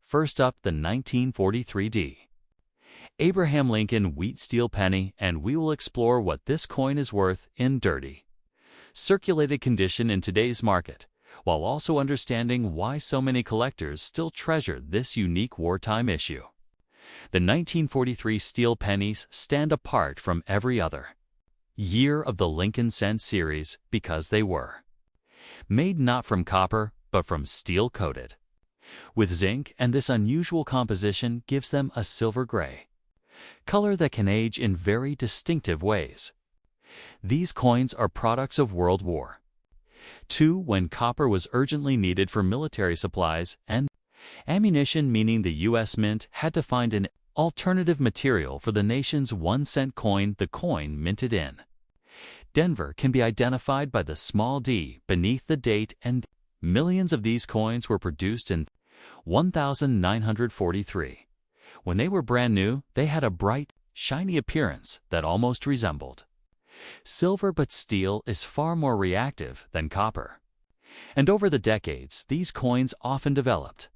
First up, the 1943D. Abraham Lincoln wheat steel penny, and we will explore what this coin is worth in dirty, circulated condition in today's market, while also understanding why so many collectors still treasure this unique wartime issue. The 1943 steel pennies stand apart from every other year of the Lincoln Cent series because they were made not from copper, but from steel coated with zinc, and this unusual composition gives them a silver gray color that can age in very distinctive ways. These coins are products of World War II, when copper was urgently needed for military supplies and ammunition, meaning the U.S. Mint had to find an alternative material for the nation's 1-cent coin. The coin minted in Denver can be identified by the small d beneath the date, and millions of these coins were produced in 1943. When they were brand new, they had a bright, shiny appearance that almost resembled silver, but steel is far more reactive than copper. And over the decades, these coins often developed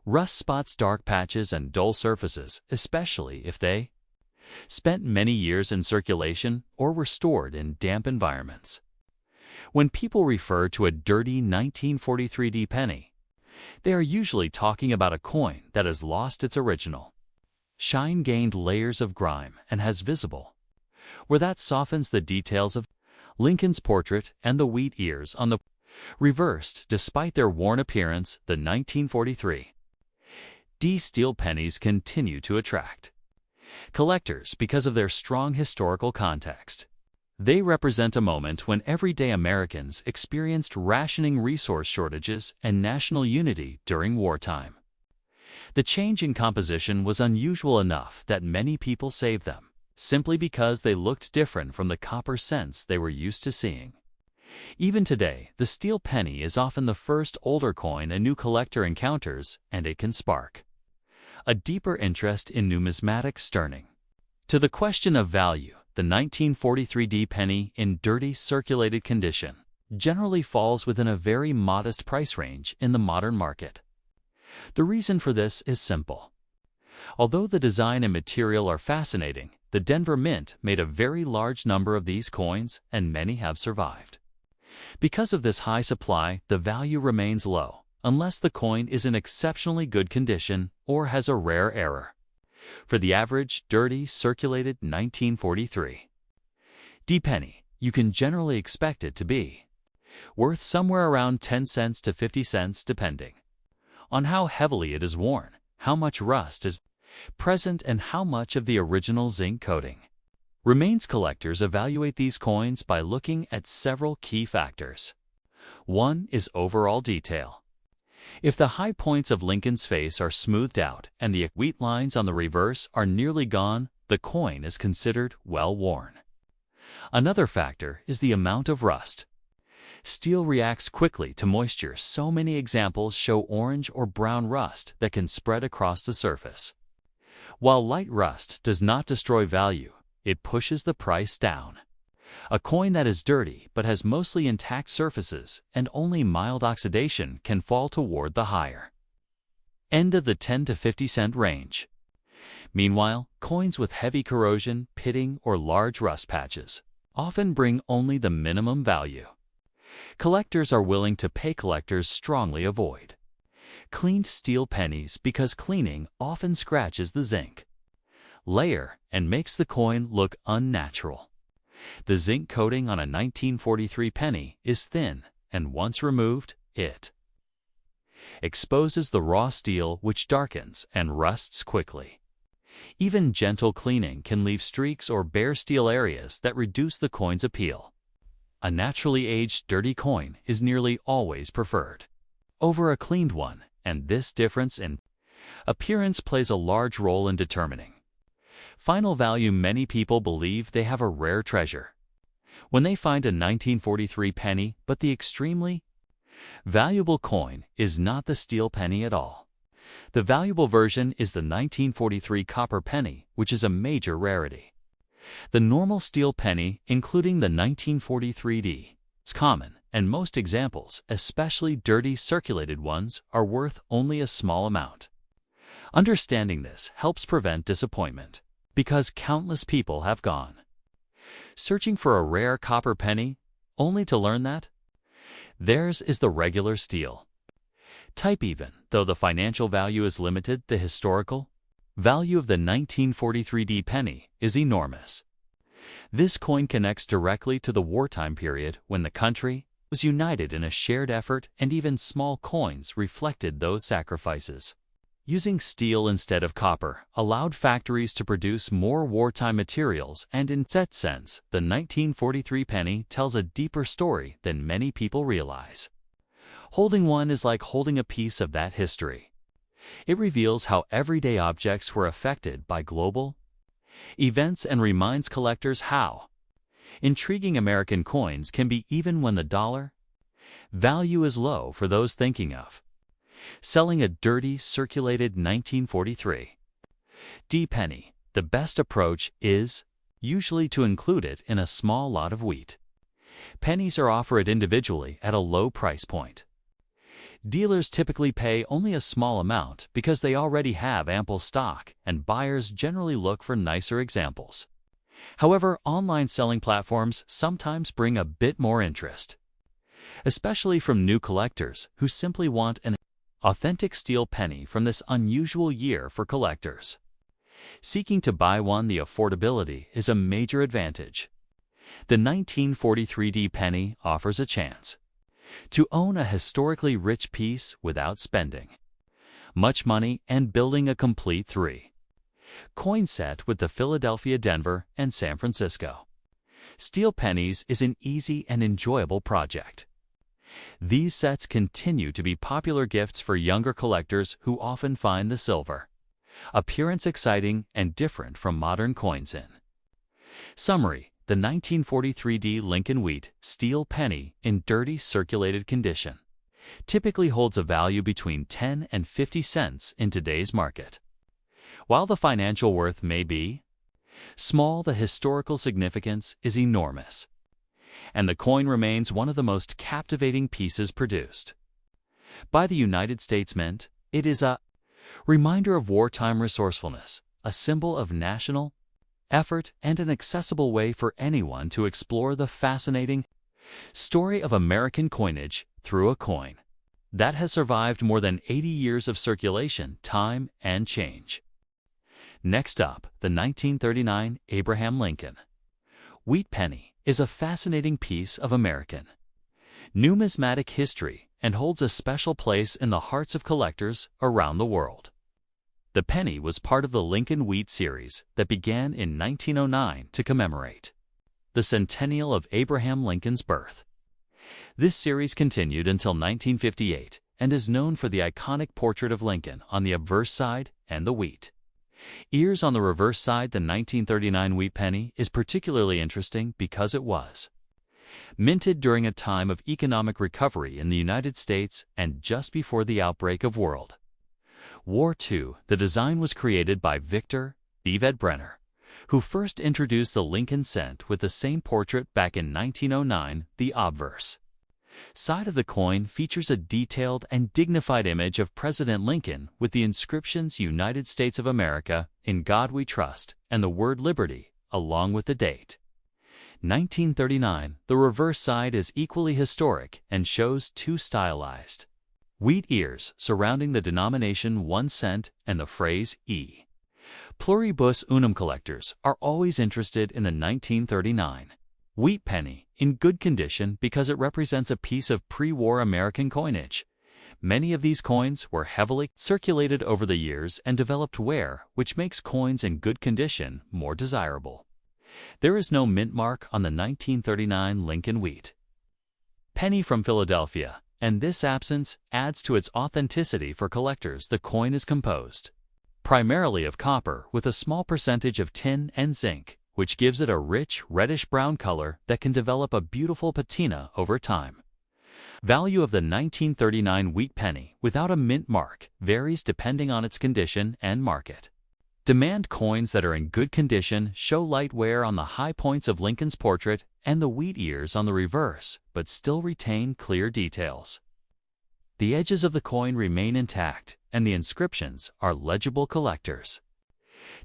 rust spots, dark patches, and dull surfaces, especially if they spent many years in circulation or were stored in damp environments. When people refer to a dirty 1943D penny, they are usually talking about a coin that has lost its original shine, gained layers of grime, and has visible where that softens the details of Lincoln's portrait and the wheat ears on the reversed. Despite their worn appearance, the 1943 D steel pennies continue to attract collectors because of their strong historical context. They represent a moment when everyday Americans experienced rationing, resource shortages, and national unity during wartime. The change in composition was unusual enough that many people saved them, simply because they looked different from the copper cents they were used to seeing. Even today, the steel penny is often the first older coin a new collector encounters, and it can spark a deeper interest in numismatic sterning. To the question of value, the 1943D penny in dirty, circulated condition generally falls within a very modest price range in the modern market. The reason for this is simple. Although the design and material are fascinating, the Denver Mint made a very large number of these coins, and many have survived. Because of this high supply, the value remains low, unless the coin is in exceptionally good condition or has a rare error. For the average, dirty, circulated 1943 D penny, you can generally expect it to be worth somewhere around 10 cents to 50 cents, depending on how heavily it is worn, how much rust is present, and how much of the original zinc coating remains. Collectors evaluate these coins by looking at several key factors. One is overall detail. If the high points of Lincoln's face are smoothed out and the wheat lines on the reverse are nearly gone, the coin is considered well worn. Another factor is the amount of rust. Steel reacts quickly to moisture, so many examples show orange or brown rust that can spread across the surface. While light rust does not destroy value, it pushes the price down. A coin that is dirty but has mostly intact surfaces and only mild oxidation can fall toward the higher end of the 10 to 50 cent range. Meanwhile, coins with heavy corrosion, pitting, or large rust patches often bring only the minimum value. Collectors are willing to pay. Collectors strongly avoid cleaned steel pennies because cleaning often scratches the zinc layer and makes the coin look unnatural. The zinc coating on a 1943 penny is thin, and once removed, it exposes the raw steel, which darkens and rusts quickly. Even gentle cleaning can leave streaks or bare steel areas that reduce the coin's appeal. A naturally aged dirty coin is nearly always preferred over a cleaned one, and this difference in appearance plays a large role in determining final value. Many people believe they have a rare treasure when they find a 1943 penny, but the extremely valuable coin is not the steel penny at all. The valuable version is the 1943 copper penny, which is a major rarity. The normal steel penny, including the 1943D, is common, and most examples, especially dirty, circulated ones, are worth only a small amount. Understanding this helps prevent disappointment, because countless people have gone searching for a rare copper penny, only to learn that theirs is the regular steel type. Even though the financial value is limited, the historical value of the 1943 penny is enormous. This coin connects directly to the wartime period when the country was united in a shared effort, and even small coins reflected those sacrifices. Using steel instead of copper allowed factories to produce more wartime materials, and in that sense, the 1943 penny tells a deeper story than many people realize. Holding one is like holding a piece of that history. It reveals how everyday objects were affected by global events and reminds collectors how intriguing American coins can be even when the dollar value is low. For those thinking of selling a dirty, circulated 1943 penny, the best approach is usually to include it in a small lot of wheat pennies or offer it individually at a low price point. Dealers typically pay only a small amount because they already have ample stock, and buyers generally look for nicer examples. However, online selling platforms sometimes bring a bit more interest, especially from new collectors who simply want an authentic steel penny from this unusual year. For collectors seeking to buy one, the affordability is a major advantage. The 1943 penny offers a chance to own a historically rich piece without spending much money and building a complete three-coin set with the Philadelphia, Denver, and San Francisco steel pennies is an easy and enjoyable project. These sets continue to be popular gifts for younger collectors who often find the silver appearance exciting and different from modern coins. In summary, the 1943 Lincoln Wheat steel penny in dirty, circulated condition typically holds a value between 10 and 50 cents in today's market. While the financial worth may be small, the historical significance is enormous, and the coin remains one of the most captivating pieces produced by the United States Mint. It is a reminder of wartime resourcefulness, a symbol of national effort, and an accessible way for anyone to explore the fascinating story of American coinage through a coin that has survived more than 80 years of circulation, time, and change. Next up, the 1939 Abraham Lincoln Wheat penny is a fascinating piece of American numismatic history and holds a special place in the hearts of collectors around the world. The penny was part of the Lincoln Wheat series that began in 1909 to commemorate the centennial of Abraham Lincoln's birth. This series continued until 1958 and is known for the iconic portrait of Lincoln on the obverse side and the wheat ears on the reverse side. The 1939 wheat penny is particularly interesting because it was minted during a time of economic recovery in the United States and just before the outbreak of World War II. The design was created by Victor Brenner, who first introduced the Lincoln cent with the same portrait back in 1909. The obverse side of the coin features a detailed and dignified image of President Lincoln with the inscriptions "United States of America, in God We Trust," and the word "Liberty," along with the date 1939. The reverse side is equally historic and shows two stylized wheat ears surrounding the denomination 1 cent and the phrase "E pluribus unum." Collectors are always interested in the 1939 wheat penny in good condition because it represents a piece of pre-war American coinage. Many of these coins were heavily circulated over the years and developed wear, which makes coins in good condition more desirable. There is no mint mark on the 1939 Lincoln Wheat penny from Philadelphia, and this absence adds to its authenticity for collectors. The coin is composed primarily of copper with a small percentage of tin and zinc, which gives it a rich reddish-brown color that can develop a beautiful patina over time. Value of the 1939 wheat penny without a mint mark varies depending on its condition and market. Demand coins that are in good condition show light wear on the high points of Lincoln's portrait and the wheat ears on the reverse, but still retain clear details. the edges of the coin remain intact, and the inscriptions are legible. Collectors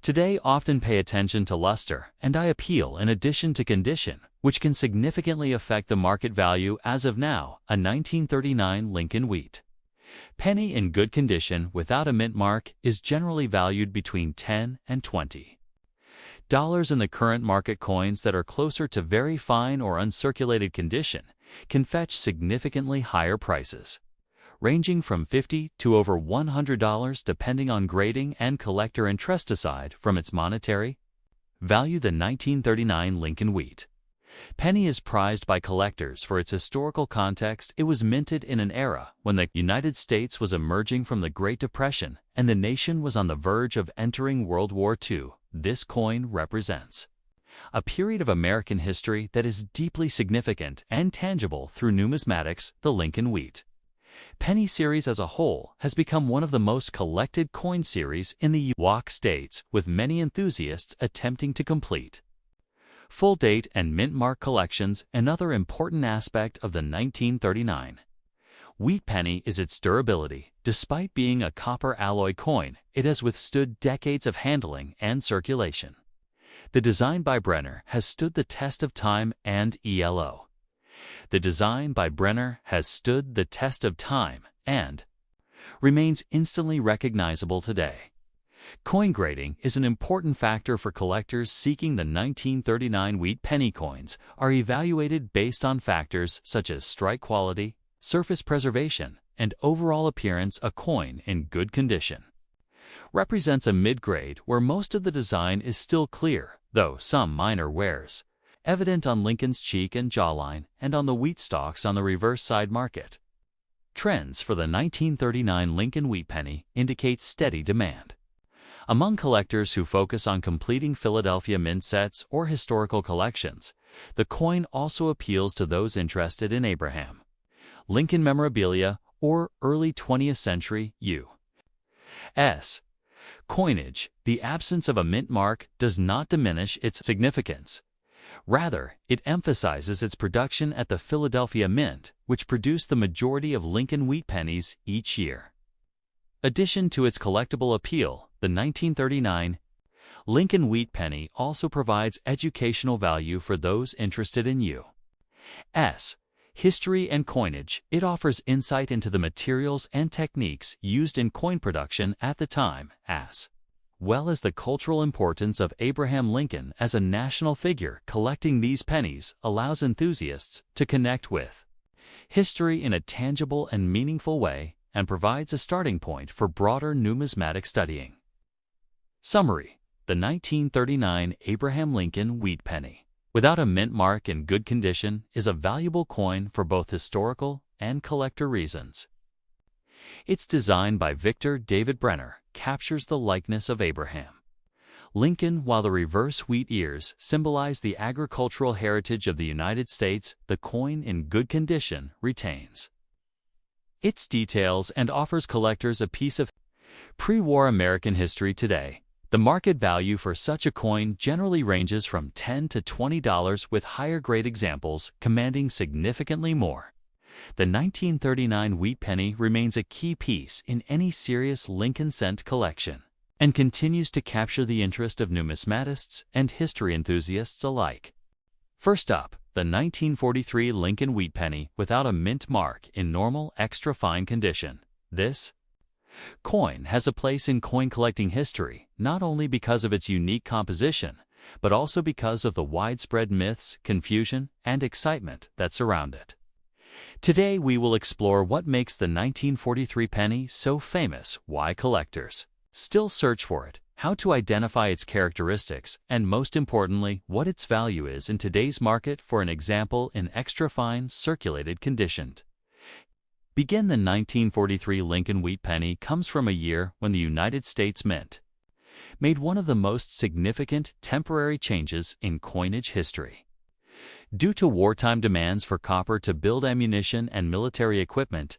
today often pay attention to luster and eye appeal in addition to condition, which can significantly affect the market value. As of now, a 1939 Lincoln Wheat penny in good condition without a mint mark is generally valued between $10 and $20 in the current market. Coins that are closer to very fine or uncirculated condition can fetch significantly higher prices, ranging from $50 to over $100 depending on grading and collector interest. Aside from its monetary value, the 1939 Lincoln Wheat penny is prized by collectors for its historical context. It was minted in an era when the United States was emerging from the Great Depression and the nation was on the verge of entering World War II. This coin represents a period of American history that is deeply significant and tangible. Through numismatics, the Lincoln Wheat penny series as a whole has become one of the most collected coin series in the U.S. states, with many enthusiasts attempting to complete full date and mint mark collections. Another important aspect of the 1939 Wheat penny is its durability. Despite being a copper alloy coin, it has withstood decades of handling and circulation. The design by Brenner has stood the test of time and remains instantly recognizable today. Coin grading is an important factor for collectors seeking the 1939 Wheat penny. Coins are evaluated based on factors such as strike quality, surface preservation, and overall appearance. A coin in good condition represents a mid-grade where most of the design is still clear, though some minor wears evident on Lincoln's cheek and jawline and on the wheat stalks on the reverse side. Market trends for the 1939 Lincoln Wheat penny indicate steady demand among collectors who focus on completing Philadelphia mint sets or historical collections. The coin also appeals to those interested in Abraham Lincoln memorabilia or early 20th century U.S. coinage. The absence of a mint mark does not diminish its significance. Rather, it emphasizes its production at the Philadelphia Mint, which produced the majority of Lincoln Wheat pennies each year. Addition to its collectible appeal, the 1939 Lincoln Wheat penny also provides educational value for those interested in U.S. history and coinage. It offers insight into the materials and techniques used in coin production at the time, as well as the cultural importance of Abraham Lincoln as a national figure. Collecting these pennies allows enthusiasts to connect with history in a tangible and meaningful way and provides a starting point for broader numismatic studying. Summary: the 1939 Abraham Lincoln Wheat penny, without a mint mark in good condition, is a valuable coin for both historical and collector reasons. Its design by Victor David Brenner captures the likeness of Abraham Lincoln, while the reverse wheat ears symbolize the agricultural heritage of the United States. The coin in good condition retains its details and offers collectors a piece of pre-war American history. Today, the market value for such a coin generally ranges from $10 to $20, with higher grade examples commanding significantly more. The 1939 Wheat penny remains a key piece in any serious Lincoln cent collection and continues to capture the interest of numismatists and history enthusiasts alike. First up, the 1943 Lincoln Wheat penny without a mint mark in normal extra fine condition. This coin has a place in coin collecting history, not only because of its unique composition, but also because of the widespread myths, confusion, and excitement that surround it. Today we will explore what makes the 1943 penny so famous, why collectors still search for it, how to identify its characteristics, and most importantly, what its value is in today's market. For an example, in extra fine circulated condition. Begin. The 1943 Lincoln Wheat penny comes from a year when the United States Mint made one of the most significant temporary changes in coinage history. Due to wartime demands for copper to build ammunition and military equipment,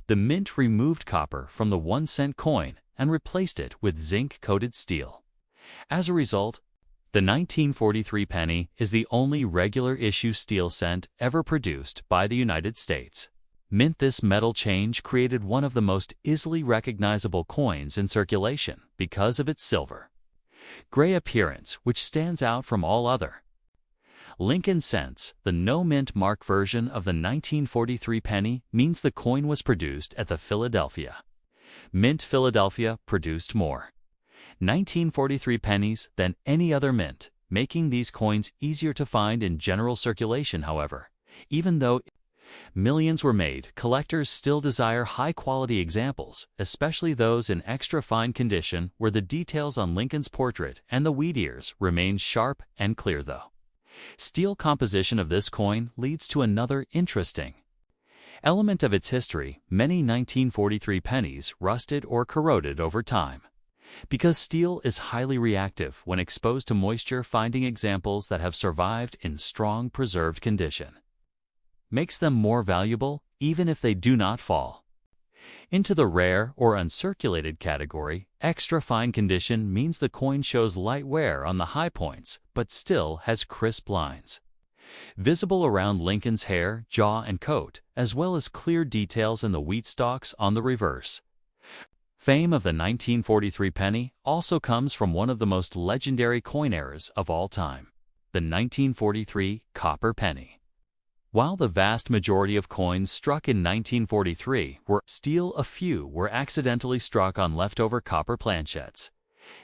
the Mint removed copper from the 1-cent coin and replaced it with zinc-coated steel. As a result, the 1943 penny is the only regular issue steel cent ever produced by the United States. This metal change created one of the most easily recognizable coins in circulation because of its silver gray appearance, which stands out from all other. Lincoln cents, the no-mint mark version of the 1943 penny, means the coin was produced at the Philadelphia Mint. Philadelphia produced more 1943 pennies than any other mint, making these coins easier to find in general circulation. However, even though millions were made, collectors still desire high-quality examples, especially those in extra fine condition where the details on Lincoln's portrait and the wheat ears remain sharp and clear. Though steel composition of this coin leads to another interesting element of its history. Many 1943 pennies rusted or corroded over time. Because steel is highly reactive when exposed to moisture, finding examples that have survived in strong preserved condition makes them more valuable, even if they do not fall into the rare or uncirculated category. Extra fine condition means the coin shows light wear on the high points, but still has crisp lines visible around Lincoln's hair, jaw, and coat, as well as clear details in the wheat stalks on the reverse. Fame of the 1943 penny also comes from one of the most legendary coin errors of all time, the 1943 copper penny. While the vast majority of coins struck in 1943 were steel, a few were accidentally struck on leftover copper planchettes.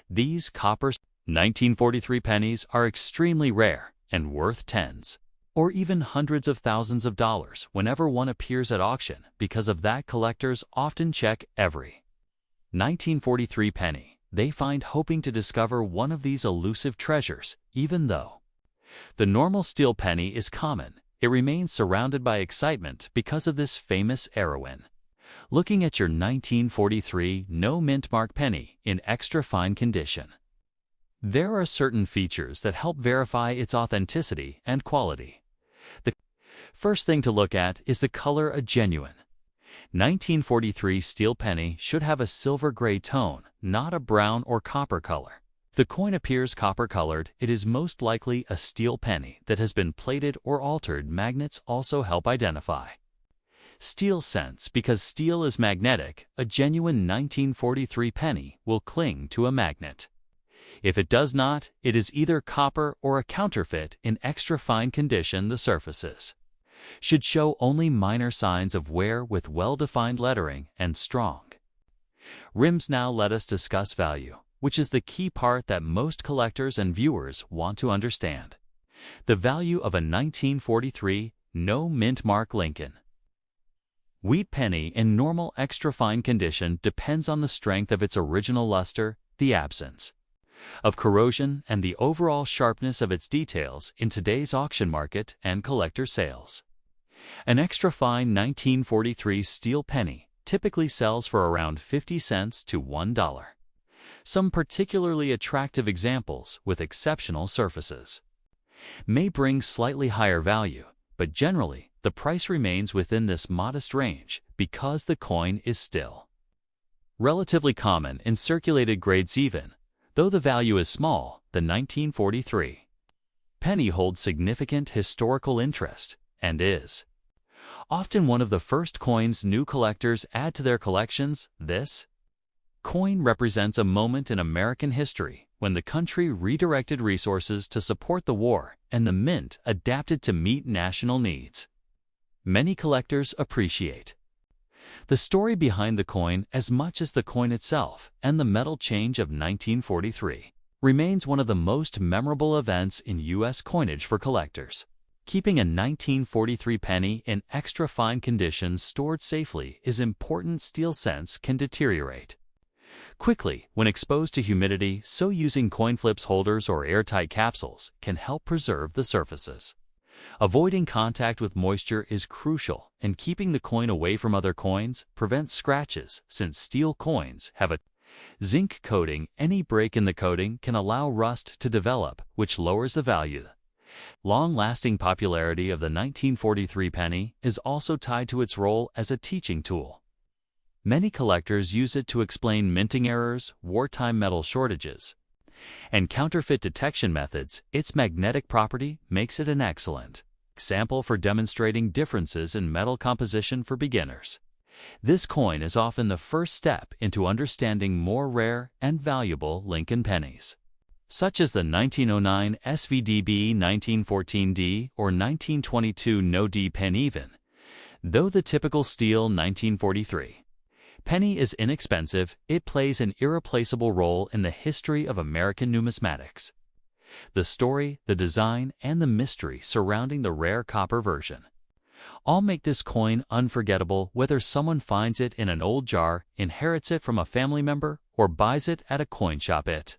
These copper 1943 pennies are extremely rare and worth tens or even hundreds of thousands of dollars whenever one appears at auction. Because of that, collectors often check every 1943 penny they find, hoping to discover one of these elusive treasures. Even though the normal steel penny is common, it remains surrounded by excitement because of this famous heroine. Looking at your 1943 no-mint mark penny in extra fine condition, there are certain features that help verify its authenticity and quality. The first thing to look at is the color. A genuine 1943 steel penny should have a silver gray tone, not a brown or copper color. If the coin appears copper-colored, it is most likely a steel penny that has been plated or altered. Magnets also help identify steel cents. Because steel is magnetic, a genuine 1943 penny will cling to a magnet. If it does not, it is either copper or a counterfeit. In extra fine condition, the surfaces should show only minor signs of wear with well-defined lettering and strong rims. Now let us discuss value, which is the key part that most collectors and viewers want to understand. The value of a 1943 no-mint mark Lincoln wheat penny in normal extra fine condition depends on the strength of its original luster, the absence of corrosion, and the overall sharpness of its details in today's auction market and collector sales. An extra fine 1943 steel penny typically sells for around 50 cents to $1. Some particularly attractive examples with exceptional surfaces may bring slightly higher value, but generally the price remains within this modest range because the coin is still relatively common in circulated grades. Even though the value is small, the 1943 penny holds significant historical interest and is often one of the first coins new collectors add to their collections. This coin represents a moment in American history when the country redirected resources to support the war and the mint adapted to meet national needs. Many collectors appreciate the story behind the coin as much as the coin itself, and the metal change of 1943 remains one of the most memorable events in U.S. coinage for collectors. Keeping a 1943 penny in extra fine condition stored safely is important. Steel cents can deteriorate quickly when exposed to humidity, so using coin flips holders or airtight capsules can help preserve the surfaces. Avoiding contact with moisture is crucial, and keeping the coin away from other coins prevents scratches, since steel coins have a zinc coating. Any break in the coating can allow rust to develop, which lowers the value. Long-lasting popularity of the 1943 penny is also tied to its role as a teaching tool. Many collectors use it to explain minting errors, wartime metal shortages, and counterfeit detection methods. Its magnetic property makes it an excellent Example for demonstrating differences in metal composition for beginners. This coin is often the first step into understanding more rare and valuable Lincoln pennies, such as the 1909 SVDB 1914D or 1922 No-D pen even. Though the typical steel 1943 penny is inexpensive, it plays an irreplaceable role in the history of American numismatics. The story, the design, and the mystery surrounding the rare copper version all make this coin unforgettable, whether someone finds it in an old jar, inherits it from a family member, or buys it at a coin shop. It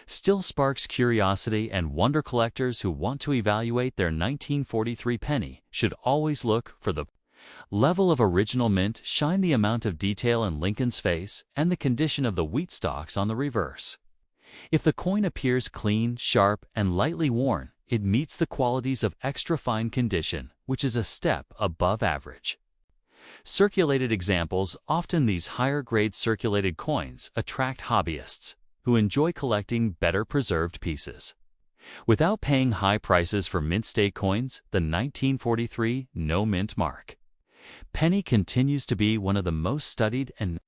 still sparks curiosity and wonder. Collectors who want to evaluate their 1943 penny should always look for the level of original mint shine, the amount of detail in Lincoln's face, and the condition of the wheat stalks on the reverse. If the coin appears clean, sharp, and lightly worn, it meets the qualities of extra fine condition, which is a step above average. Circulated examples. Often these higher-grade circulated coins attract hobbyists who enjoy collecting better preserved pieces. Without paying high prices for mint state coins, the 1943 no mint mark penny continues to be one of the most studied and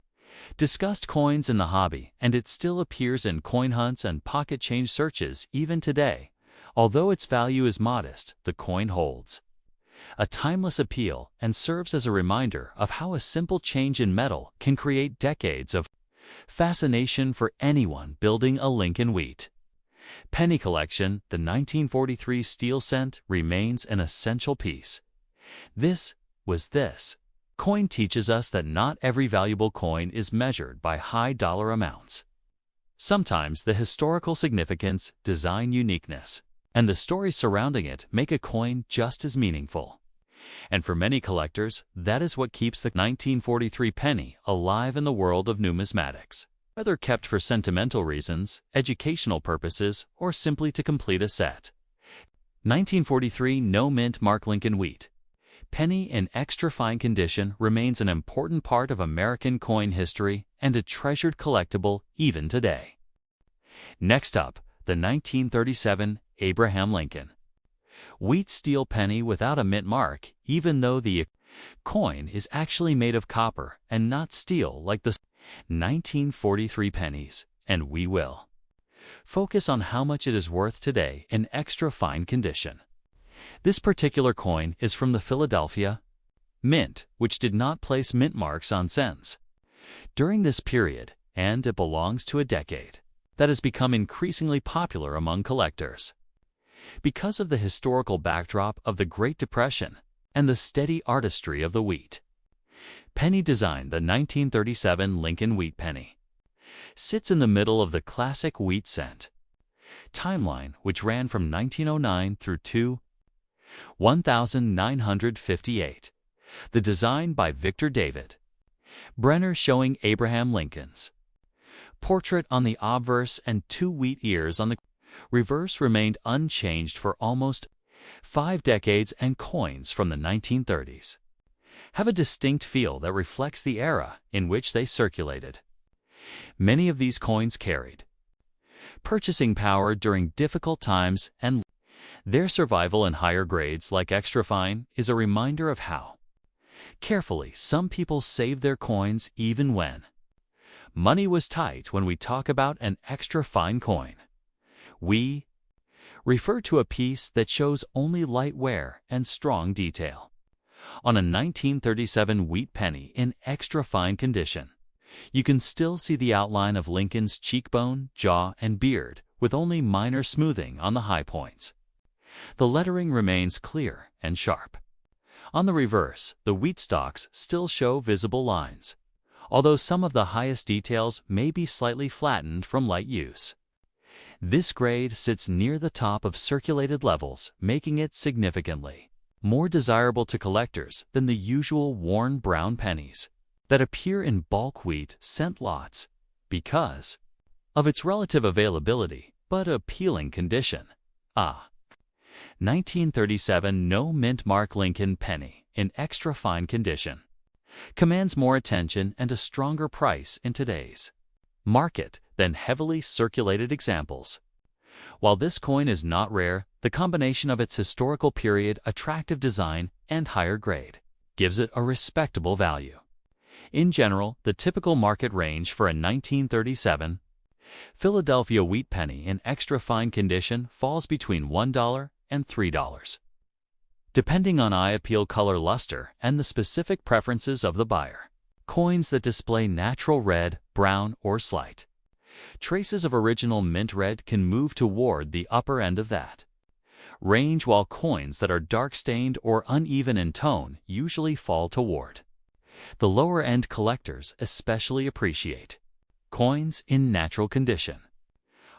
discussed coins in the hobby, and it still appears in coin hunts and pocket change searches even today. Although its value is modest, the coin holds a timeless appeal and serves as a reminder of how a simple change in metal can create decades of fascination for anyone building a Lincoln wheat penny collection. The 1943 steel cent remains an essential piece. This coin teaches us that not every valuable coin is measured by high dollar amounts. Sometimes the historical significance, design uniqueness, and the story surrounding it make a coin just as meaningful. And for many collectors, that is what keeps the 1943 penny alive in the world of numismatics. Whether kept for sentimental reasons, educational purposes, or simply to complete a set. 1943 no mint mark Lincoln wheat penny in extra fine condition remains an important part of American coin history and a treasured collectible even today. Next up, the 1937 Abraham Lincoln wheat steel penny without a mint mark, even though the coin is actually made of copper and not steel like the 1943 pennies, and we will focus on how much it is worth today in extra fine condition. This particular coin is from the Philadelphia Mint, which did not place mint marks on cents during this period, and it belongs to a decade that has become increasingly popular among collectors. Because of the historical backdrop of the Great Depression and the steady artistry of the wheat penny design, the 1937 Lincoln wheat penny sits in the middle of the classic wheat cent timeline, which ran from 1909 through 1958. The design by Victor David Brenner, showing Abraham Lincoln's portrait on the obverse and 2 wheat ears on the reverse, remained unchanged for almost 5 decades, and coins from the 1930s have a distinct feel that reflects the era in which they circulated. Many of these coins carried purchasing power during difficult times, and their survival in higher grades like extra fine is a reminder of how carefully some people saved their coins even when money was tight. When we talk about an extra fine coin, we refer to a piece that shows only light wear and strong detail. On a 1937 wheat penny in extra fine condition, you can still see the outline of Lincoln's cheekbone, jaw, and beard, with only minor smoothing on the high points. The lettering remains clear and sharp. On the reverse, the wheat stalks still show visible lines, although some of the highest details may be slightly flattened from light use. This grade sits near the top of circulated levels, making it significantly more desirable to collectors than the usual worn brown pennies that appear in bulk wheat cent lots because of its relative availability but appealing condition. 1937 no mint mark Lincoln penny in extra fine condition commands more attention and a stronger price in today's market than heavily circulated examples. While this coin is not rare, the combination of its historical period, attractive design, and higher grade gives it a respectable value. In general, the typical market range for a 1937 Philadelphia wheat penny in extra fine condition falls between $1 and $3, depending on eye appeal, color, luster, and the specific preferences of the buyer. Coins that display natural red, brown, or slight traces of original mint red can move toward the upper end of that range, while coins that are dark-stained or uneven in tone usually fall toward the lower-end. Collectors especially appreciate coins in natural condition.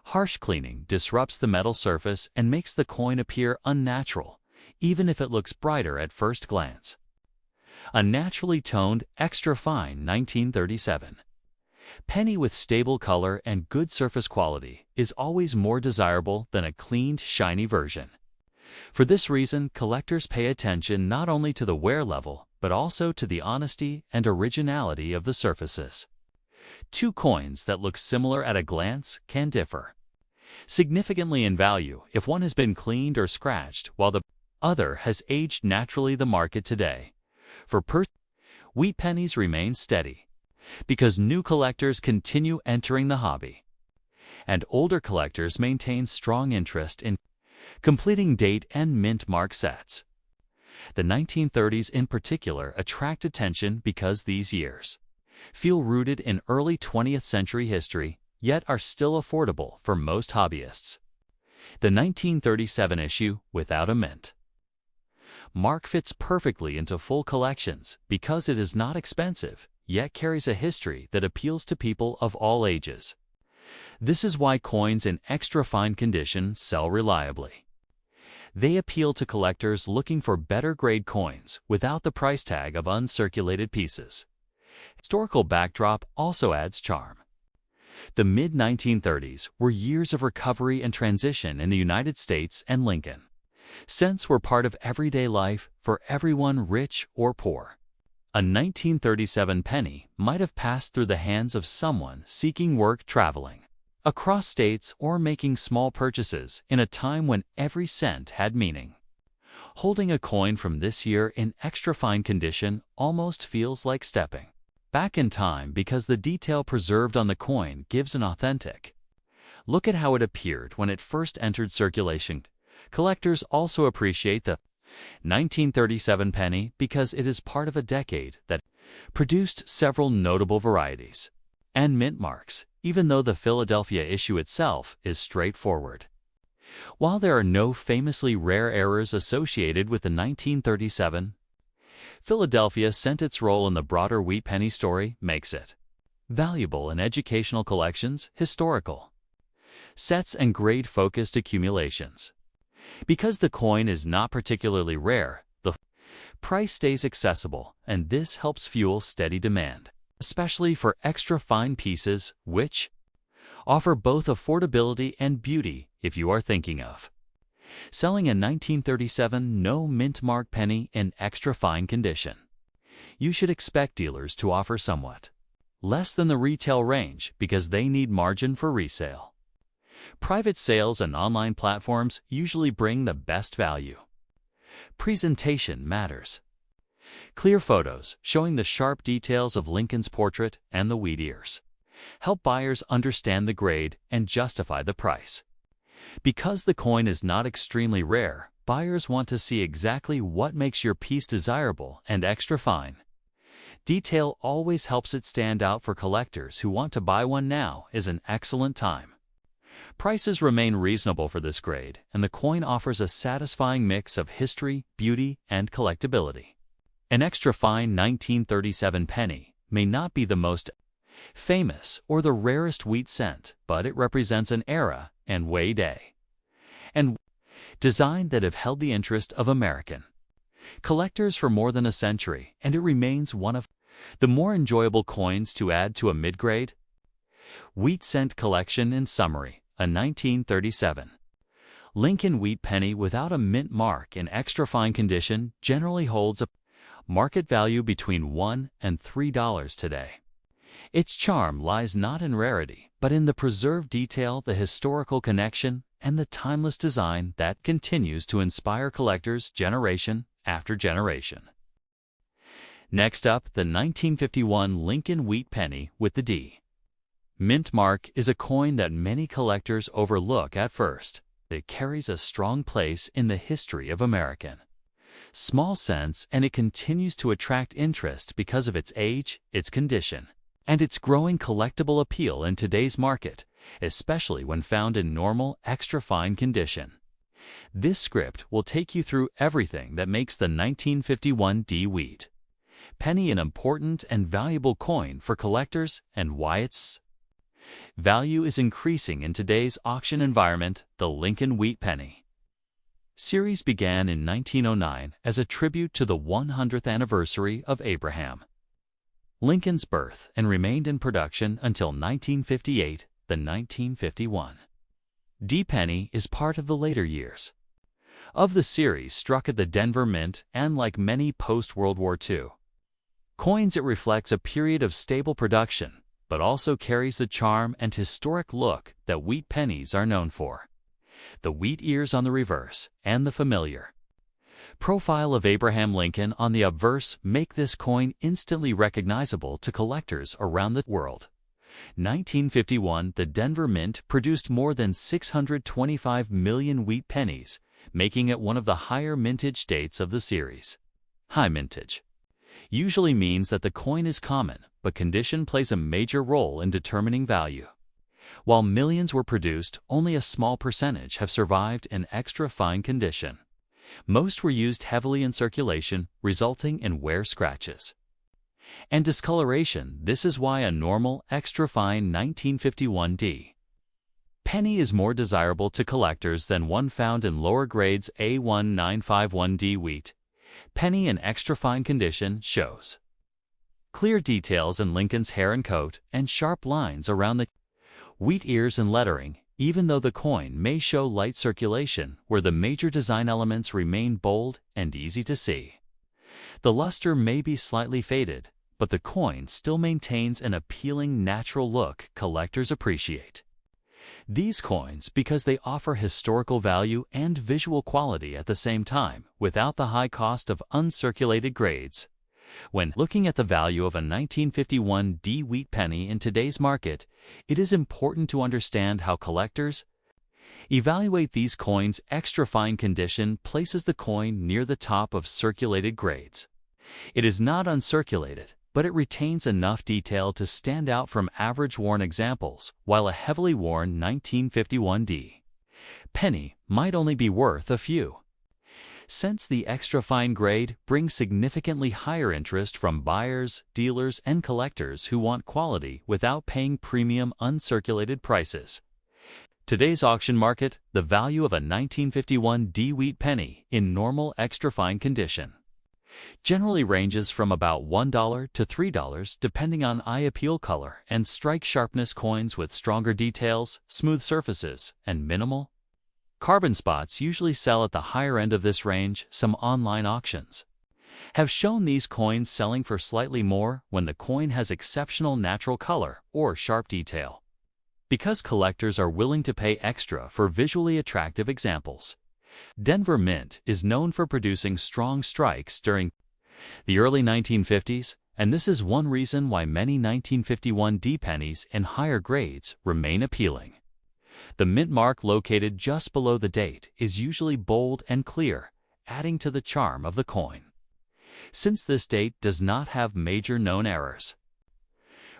Harsh cleaning disrupts the metal surface and makes the coin appear unnatural, even if it looks brighter at first glance. A naturally toned, extra-fine 1937 penny with stable color and good surface quality is always more desirable than a cleaned, shiny version. For this reason, collectors pay attention not only to the wear level, but also to the honesty and originality of the surfaces. Two coins that look similar at a glance can differ significantly in value if one has been cleaned or scratched while the other has aged naturally. The market today for wheat pennies remains steady because new collectors continue entering the hobby, and older collectors maintain strong interest in completing date and mint mark sets. The 1930s in particular attract attention because these years feel rooted in early 20th century history, yet are still affordable for most hobbyists. The 1937 issue without a mint mark fits perfectly into full collections because it is not expensive, yet carries a history that appeals to people of all ages. This is why coins in extra fine condition sell reliably. They appeal to collectors looking for better grade coins without the price tag of uncirculated pieces. Historical backdrop also adds charm. The mid-1930s were years of recovery and transition in the United States, and Lincoln cents were part of everyday life for everyone, rich or poor. A 1937 penny might have passed through the hands of someone seeking work, traveling across states, or making small purchases in a time when every cent had meaning. Holding a coin from this year in extra fine condition almost feels like stepping back in time because the detail preserved on the coin gives an authentic look at how it appeared when it first entered circulation. Collectors also appreciate the 1937 penny because it is part of a decade that produced several notable varieties and mint marks, even though the Philadelphia issue itself is straightforward. While there are no famously rare errors associated with the 1937 Philadelphia cent, its role in the broader wheat penny story makes it valuable in educational collections, historical sets, and grade-focused accumulations. Because the coin is not particularly rare, the price stays accessible, and this helps fuel steady demand, especially for extra fine pieces, which offer both affordability and beauty. If you are thinking of selling a 1937 no mint mark penny in extra fine condition, you should expect dealers to offer somewhat less than the retail range because they need margin for resale. Private sales and online platforms usually bring the best value. Presentation matters. Clear photos showing the sharp details of Lincoln's portrait and the wheat ears help buyers understand the grade and justify the price. Because the coin is not extremely rare, buyers want to see exactly what makes your piece desirable and extra fine. Detail always helps it stand out. For collectors who want to buy one, now is an excellent time. Prices remain reasonable for this grade, and the coin offers a satisfying mix of history, beauty, and collectability. An extra fine 1937 penny may not be the most famous or the rarest wheat cent, but it represents an era and day and design that have held the interest of American collectors for more than a century, and it remains one of the more enjoyable coins to add to a mid-grade wheat cent collection. In summary, a 1937 Lincoln wheat penny without a mint mark in extra fine condition generally holds a market value between $1 and $3 today. Its charm lies not in rarity, but in the preserved detail, the historical connection, and the timeless design that continues to inspire collectors generation after generation. Next up, the 1951 Lincoln Wheat Penny with the D. Mint mark is a coin that many collectors overlook at first. It carries a strong place in the history of American small cents, and it continues to attract interest because of its age, its condition, and its growing collectible appeal in today's market, especially when found in normal, extra-fine condition. This script will take you through everything that makes the 1951 D Wheat Penny an important and valuable coin for collectors and why its value is increasing in today's auction environment. The Lincoln Wheat Penny series began in 1909 as a tribute to the 100th anniversary of Abraham Lincoln's birth and remained in production until 1958. The 1951 D Penny is part of the later years of the series, struck at the Denver Mint, and like many post-World War II coins, it reflects a period of stable production, but also carries the charm and historic look that wheat pennies are known for. The wheat ears on the reverse and the familiar profile of Abraham Lincoln on the obverse make this coin instantly recognizable to collectors around the world. 1951, the Denver Mint produced more than 625 million wheat pennies, making it one of the higher mintage dates of the series. High mintage usually means that the coin is common, but condition plays a major role in determining value. While millions were produced, only a small percentage have survived in extra fine condition. Most were used heavily in circulation, resulting in wear, scratches, and discoloration. This is why a normal, extra-fine 1951 D penny is more desirable to collectors than one found in lower grades. A1951 D Wheat Penny in extra-fine condition shows clear details in Lincoln's hair and coat, and sharp lines around the wheat ears and lettering, even though the coin may show light circulation where the major design elements remain bold and easy to see. The luster may be slightly faded, but the coin still maintains an appealing natural look collectors appreciate these coins because they offer historical value and visual quality at the same time, without the high cost of uncirculated grades. When looking at the value of a 1951 D Wheat Penny in today's market, it is important to understand how collectors evaluate these coins. Extra fine condition places the coin near the top of circulated grades. It is not uncirculated, but it retains enough detail to stand out from average worn examples, while a heavily worn 1951 D penny might only be worth a few cents. The extra fine grade brings significantly higher interest from buyers, dealers, and collectors who want quality without paying premium uncirculated prices. Today's auction market, the value of a 1951 D Wheat Penny in normal extra fine condition generally ranges from about $1 to $3 depending on eye appeal, color, and strike sharpness. Coins with stronger details, smooth surfaces, and minimal carbon spots usually sell at the higher end of this range. Some online auctions have shown these coins selling for slightly more when the coin has exceptional natural color or sharp detail, because collectors are willing to pay extra for visually attractive examples. Denver Mint is known for producing strong strikes during the early 1950s, and this is one reason why many 1951 D pennies in higher grades remain appealing. The mint mark located just below the date is usually bold and clear, adding to the charm of the coin. Since this date does not have major known errors,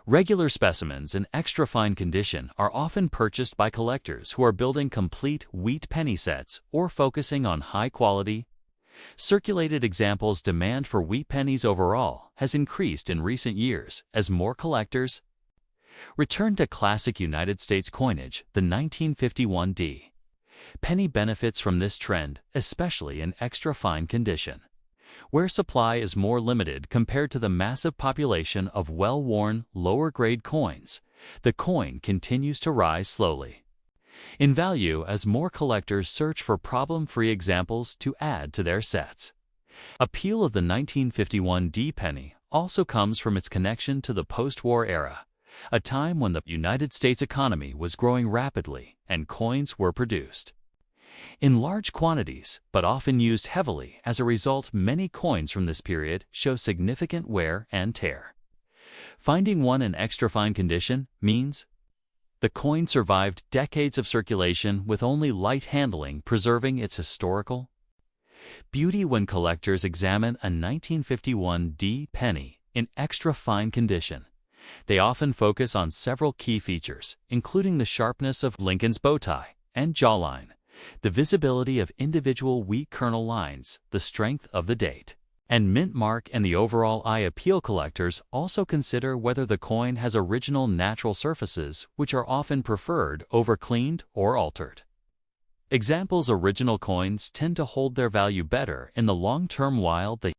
regular specimens in extra fine condition are often purchased by collectors who are building complete wheat penny sets or focusing on high-quality, circulated examples. Demand for wheat pennies overall has increased in recent years as more collectors return to classic United States coinage. The 1951 D penny benefits from this trend, especially in extra fine condition, where supply is more limited compared to the massive population of well-worn, lower-grade coins. The coin continues to rise slowly in value as more collectors search for problem-free examples to add to their sets. Appeal of the 1951 D penny also comes from its connection to the post-war era, a time when the United States economy was growing rapidly and coins were produced in large quantities, but often used heavily. As a result, many coins from this period show significant wear and tear. Finding one in extra fine condition means the coin survived decades of circulation with only light handling, preserving its historical beauty. When collectors examine a 1951 D penny in extra fine condition, they often focus on several key features, including the sharpness of Lincoln's bow tie and jawline, the visibility of individual wheat kernel lines, the strength of the date and mint mark, and the overall eye appeal. Collectors also consider whether the coin has original natural surfaces, which are often preferred over cleaned or altered examples. Original coins tend to hold their value better in the long term, while the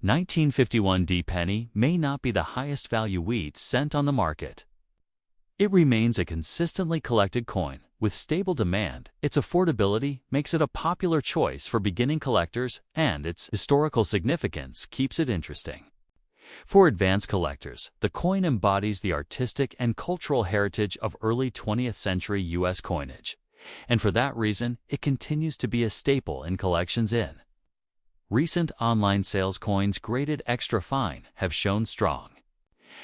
1951 D penny may not be the highest value wheat cent on the market. It remains a consistently collected coin with stable demand. Its affordability makes it a popular choice for beginning collectors, and its historical significance keeps it interesting for advanced collectors. The coin embodies the artistic and cultural heritage of early 20th century U.S. coinage, and for that reason, it continues to be a staple in collections. In recent online sales, coins graded extra fine have shown strong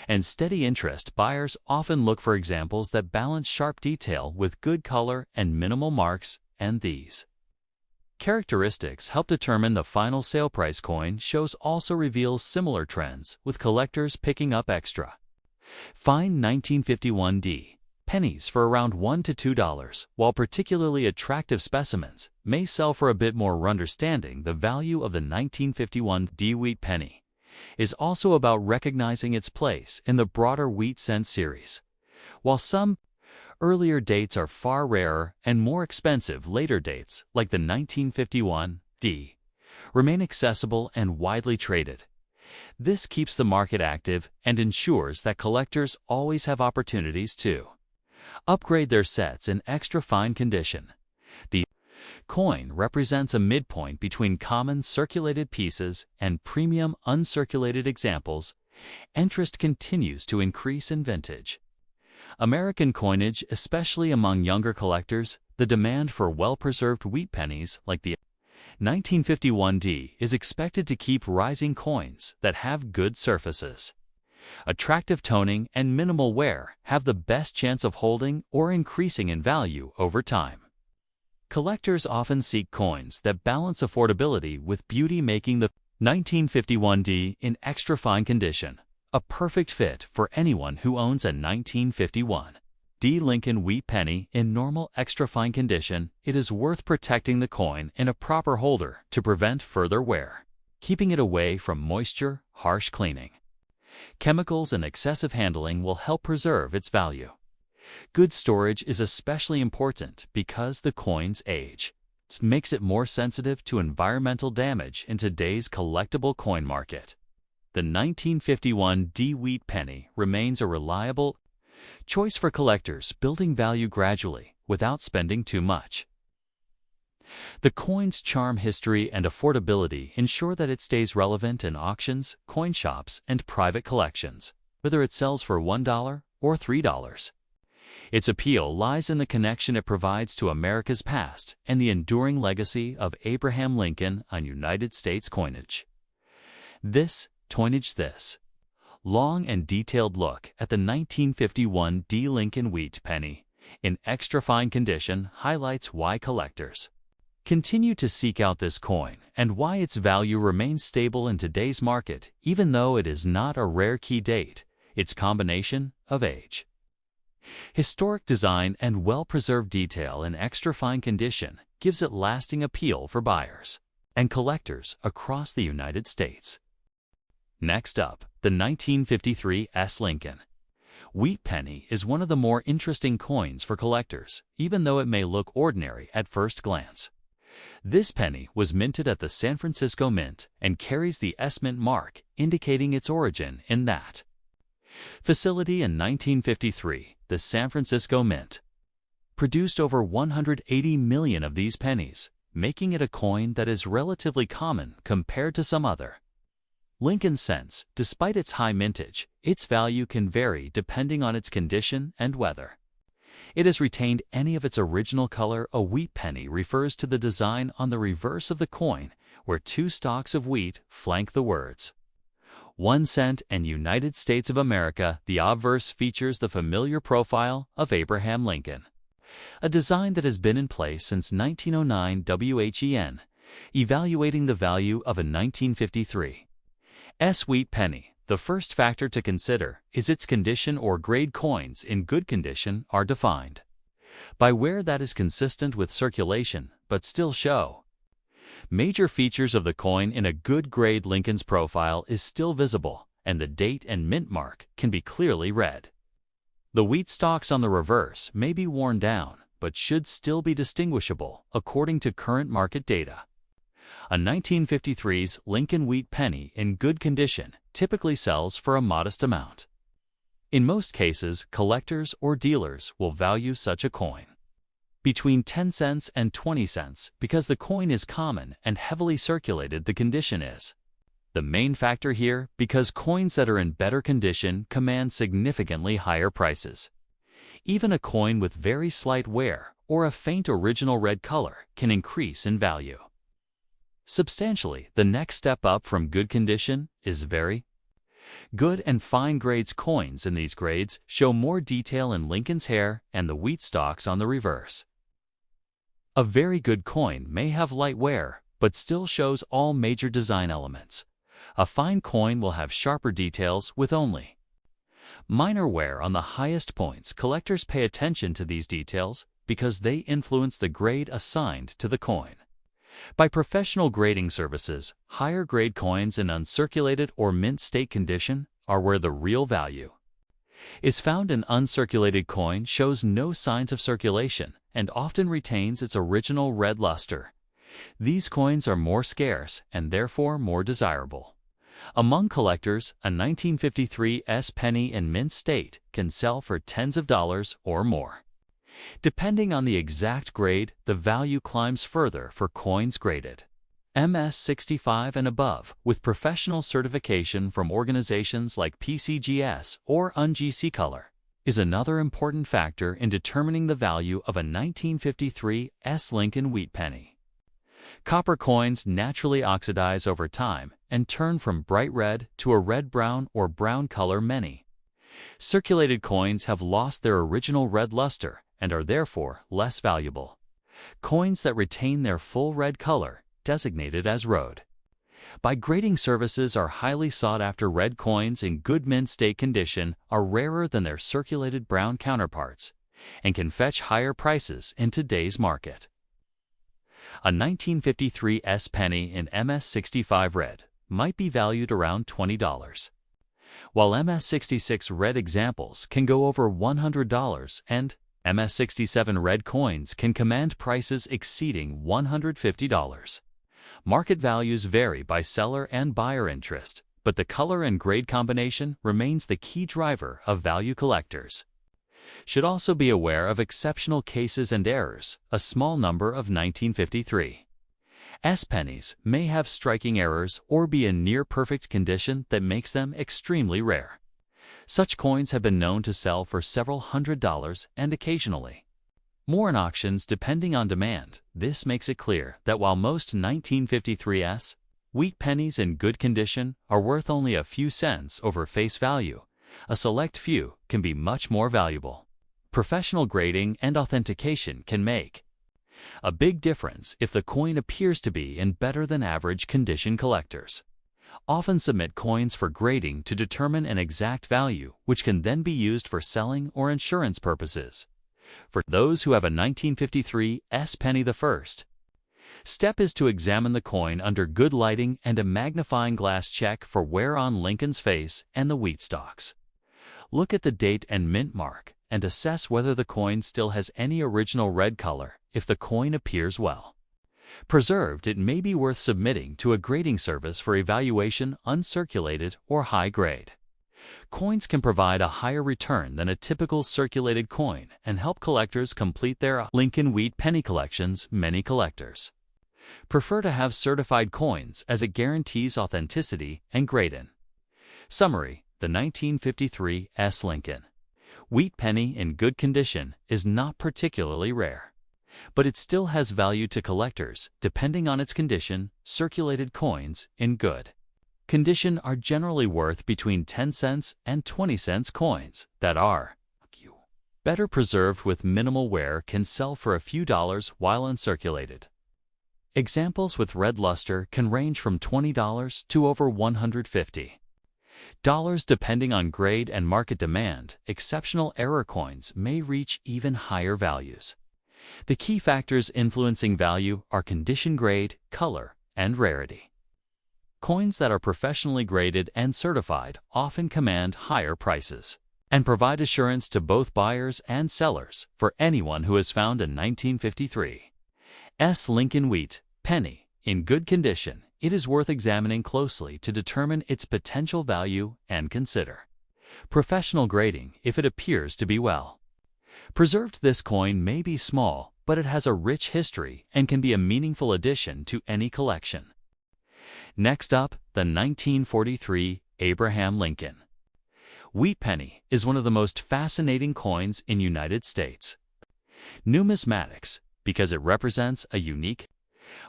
and steady interest. Buyers often look for examples that balance sharp detail with good color and minimal marks, and these characteristics help determine the final sale price. Coin shows also reveals similar trends, with collectors picking up extra fine 1951 D pennies for around $1 to $2, while particularly attractive specimens may sell for a bit more. Understanding the value of the 1951 D wheat penny is also about recognizing its place in the broader wheat cent series. While some earlier dates are far rarer and more expensive, later dates, like the 1951 D, remain accessible and widely traded. This keeps the market active and ensures that collectors always have opportunities to upgrade their sets in extra fine condition. The coin represents a midpoint between common circulated pieces and premium uncirculated examples. Interest continues to increase in vintage American coinage, especially among younger collectors. The demand for well-preserved wheat pennies like the 1951 D is expected to keep rising. Coins that have good surfaces, attractive toning, and minimal wear have the best chance of holding or increasing in value over time. Collectors often seek coins that balance affordability with beauty, making the 1951 D in extra fine condition a perfect fit for anyone who owns a 1951 D Lincoln wheat penny in normal extra fine condition. It is worth protecting the coin in a proper holder to prevent further wear, keeping it away from moisture, harsh cleaning, chemicals, and excessive handling will help preserve its value. Good storage is especially important because the coin's age makes it more sensitive to environmental damage in today's collectible coin market. The 1951 D wheat penny remains a reliable choice for collectors, building value gradually without spending too much. The coin's charm, history, and affordability ensure that it stays relevant in auctions, coin shops, and private collections, whether it sells for $1 or $3. Its appeal lies in the connection it provides to America's past and the enduring legacy of Abraham Lincoln on United States coinage. This long and detailed look at the 1951 D Lincoln wheat penny in extra fine condition highlights why collectors continue to seek out this coin and why its value remains stable in today's market. Even though it is not a rare key date, its combination of age, historic design, and well-preserved detail in extra fine condition gives it lasting appeal for buyers and collectors across the United States. Next up, the 1953 S Lincoln wheat penny is one of the more interesting coins for collectors, even though it may look ordinary at first glance. This penny was minted at the San Francisco Mint and carries the S Mint mark, indicating its origin in that facility. In 1953, the San Francisco Mint produced over 180 million of these pennies, making it a coin that is relatively common compared to some other Lincoln cents, despite its high mintage, its value can vary depending on its condition and weather. It has retained any of its original color. A wheat penny refers to the design on the reverse of the coin, where two stalks of wheat flank the words 1 cent and United States of America. The obverse features the familiar profile of Abraham Lincoln, a design that has been in place since 1909. WHEN, evaluating the value of a 1953 wheat penny. The first factor to consider is its condition or grade. Coins in good condition are defined by wear that is consistent with circulation but still show. Major features of the coin in a good grade. Lincoln's profile is still visible, and the date and mint mark can be clearly read. The wheat stalks on the reverse may be worn down, but should still be distinguishable according to current market data. A 1953's Lincoln wheat penny in good condition typically sells for a modest amount. In most cases, collectors or dealers will value such a coin between 10 cents and 20 cents because the coin is common and heavily circulated. The condition is the main factor here because coins that are in better condition command significantly higher prices. Even a coin with very slight wear or a faint original red color can increase in value substantially. The next step up from good condition is very good and fine grades. Coins in these grades show more detail in Lincoln's hair and the wheat stalks on the reverse. A very good coin may have light wear, but still shows all major design elements. A fine coin will have sharper details with only minor wear on the highest points. Collectors pay attention to these details because they influence the grade assigned to the coin by professional grading services. Higher grade coins in uncirculated or mint state condition are where the real value is found. An uncirculated coin shows no signs of circulation and often retains its original red luster. These coins are more scarce and therefore more desirable. Among collectors, a 1953 penny in mint state can sell for tens of dollars or more. Depending on the exact grade, the value climbs further for coins graded MS-65 and above with professional certification from organizations like PCGS or UNGC. Color is another important factor in determining the value of a 1953 Lincoln wheat penny. Copper coins naturally oxidize over time and turn from bright red to a red-brown or brown color. Many circulated coins have lost their original red luster and are therefore less valuable. Coins that retain their full red color, designated as road by grading services, are highly sought after. Red coins in good mint state condition are rarer than their circulated brown counterparts and can fetch higher prices in today's market. A 1953 penny in MS-65 red might be valued around $20, while MS-66 red examples can go over $100 and MS-67 red coins can command prices exceeding $150. Market values vary by seller and buyer interest, but the color and grade combination remains the key driver of value. Collectors should also be aware of exceptional cases and errors. A small number of 1953 pennies may have striking errors or be in near-perfect condition that makes them extremely rare. Such coins have been known to sell for several $100s and occasionally more in auctions depending on demand. This makes it clear that while most 1953 wheat pennies in good condition are worth only a few cents over face value, a select few can be much more valuable. Professional grading and authentication can make a big difference if the coin appears to be in better than average condition. Collectors often submit coins for grading to determine an exact value, which can then be used for selling or insurance purposes. For those who have a 1953 penny, the first step is to examine the coin under good lighting and a magnifying glass. Check for wear on Lincoln's face and the wheat stalks. Look at the date and mint mark and assess whether the coin still has any original red color. If the coin appears well preserved, it may be worth submitting to a grading service for evaluation. Uncirculated or high grade coins can provide a higher return than a typical circulated coin and help collectors complete their Lincoln wheat penny collections. Many collectors Prefer to have certified coins as it guarantees authenticity and grading. Summary: the 1953 S. Lincoln wheat penny in good condition is not particularly rare, but it still has value to collectors depending on its condition. Circulated coins in good condition are generally worth between 10 cents and 20 cents. Coins that are better preserved with minimal wear can sell for a few dollars while uncirculated. Examples with red luster can range from $20 to over $150 depending on grade and market demand. Exceptional error coins may reach even higher values. The key factors influencing value are condition, grade, color, and rarity. Coins that are professionally graded and certified often command higher prices and provide assurance to both buyers and sellers. For anyone who has found a 1953 S. Lincoln wheat penny in good condition, it is worth examining closely to determine its potential value and consider professional grading if it appears to be well preserved. This coin may be small, but it has a rich history and can be a meaningful addition to any collection. Next up, the 1943 Abraham Lincoln wheat penny is one of the most fascinating coins in United States numismatics because it represents a unique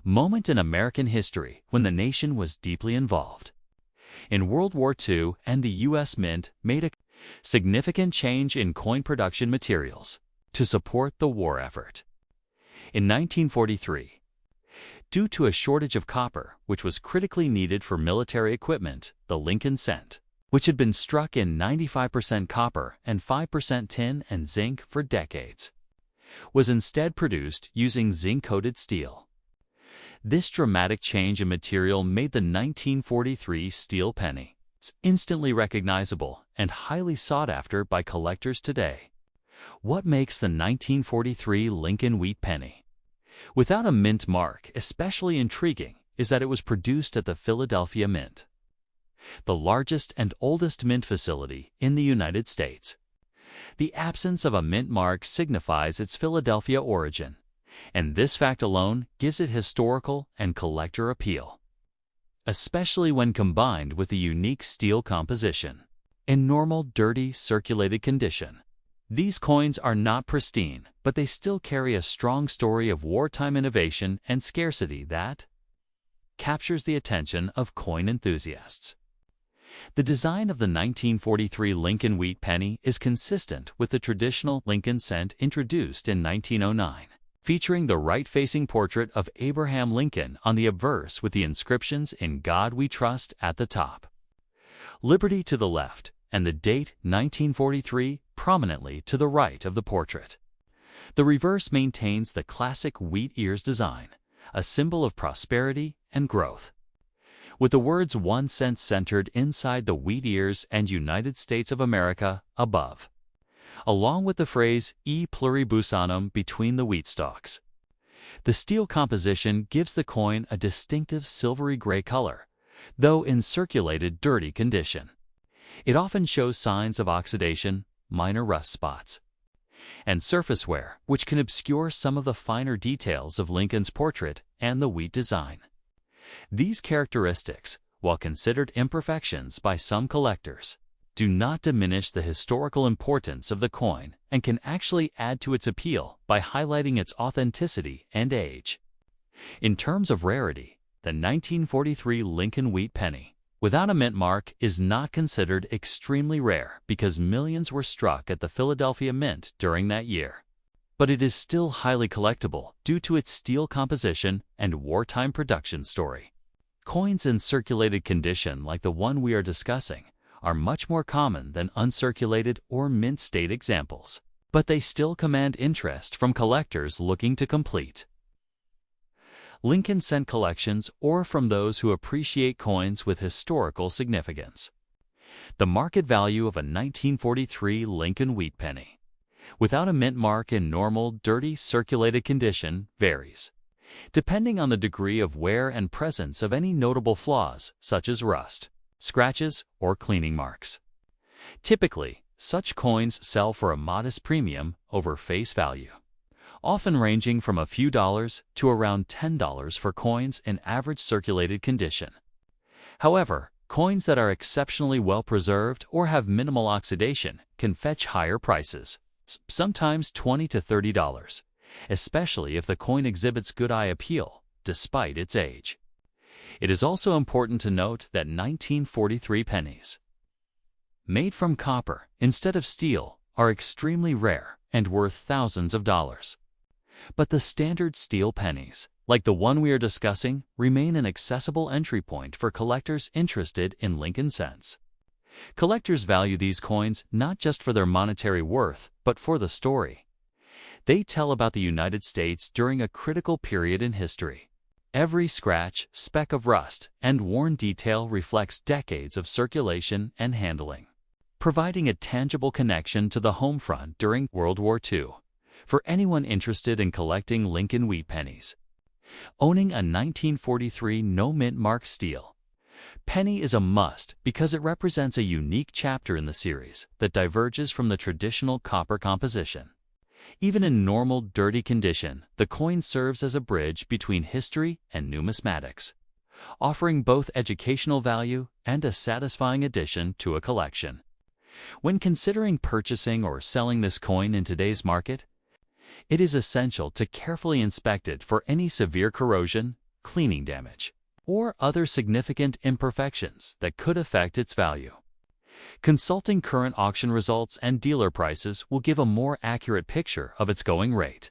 moment in American history when the nation was deeply involved in World War II, and the U.S. Mint made a significant change in coin production materials to support the war effort. In 1943, due to a shortage of copper, which was critically needed for military equipment, the Lincoln cent, which had been struck in 95% copper and 5% tin and zinc for decades, was instead produced using zinc-coated steel. This dramatic change in material made the 1943 steel penny instantly recognizable and highly sought after by collectors today. What makes the 1943 Lincoln wheat penny without a mint mark especially intriguing is that it was produced at the Philadelphia Mint, the largest and oldest mint facility in the United States. The absence of a mint mark signifies its Philadelphia origin, and this fact alone gives it historical and collector appeal, especially when combined with the unique steel composition. In normal, dirty, circulated condition, these coins are not pristine, but they still carry a strong story of wartime innovation and scarcity that captures the attention of coin enthusiasts. The design of the 1943 Lincoln wheat penny is consistent with the traditional Lincoln cent introduced in 1909. Featuring the right-facing portrait of Abraham Lincoln on the obverse with the inscriptions "In God We Trust" at the top, "Liberty" to the left, and the date 1943 prominently to the right of the portrait. The reverse maintains the classic wheat ears design, a symbol of prosperity and growth, with the words 1 cent centered inside the wheat ears and United States of America above, along with the phrase "E pluribus annum" between the wheat stalks. The steel composition gives the coin a distinctive silvery gray color, though in circulated dirty condition. It often shows signs of oxidation, minor rust spots, and surface wear, which can obscure some of the finer details of Lincoln's portrait and the wheat design. These characteristics, while considered imperfections by some collectors, do not diminish the historical importance of the coin and can actually add to its appeal by highlighting its authenticity and age. In terms of rarity, the 1943 Lincoln wheat penny without a mint mark is not considered extremely rare because millions were struck at the Philadelphia Mint during that year. But it is still highly collectible due to its steel composition and wartime production story. Coins in circulated condition like the one we are discussing are much more common than uncirculated or mint state examples, but they still command interest from collectors looking to complete Lincoln cent collections or from those who appreciate coins with historical significance. The market value of a 1943 Lincoln wheat penny without a mint mark in normal, dirty, circulated condition varies, depending on the degree of wear and presence of any notable flaws such as rust, scratches, or cleaning marks. Typically, such coins sell for a modest premium over face value, often ranging from a few dollars to around $10 for coins in average circulated condition. However, coins that are exceptionally well preserved or have minimal oxidation can fetch higher prices, sometimes $20 to $30, especially if the coin exhibits good eye appeal, despite its age. It is also important to note that 1943 pennies, made from copper instead of steel, are extremely rare and worth thousands of dollars. But the standard steel pennies, like the one we are discussing, remain an accessible entry point for collectors interested in Lincoln cents. Collectors value these coins not just for their monetary worth, but for the story they tell about the United States during a critical period in history. Every scratch, speck of rust, and worn detail reflects decades of circulation and handling, providing a tangible connection to the home front during World War II. For anyone interested in collecting Lincoln wheat pennies, owning a 1943 no-mint mark steel penny is a must because it represents a unique chapter in the series that diverges from the traditional copper composition. Even in normal, dirty condition, the coin serves as a bridge between history and numismatics, offering both educational value and a satisfying addition to a collection. When considering purchasing or selling this coin in today's market, it is essential to carefully inspect it for any severe corrosion, cleaning damage, or other significant imperfections that could affect its value. Consulting current auction results and dealer prices will give a more accurate picture of its going rate,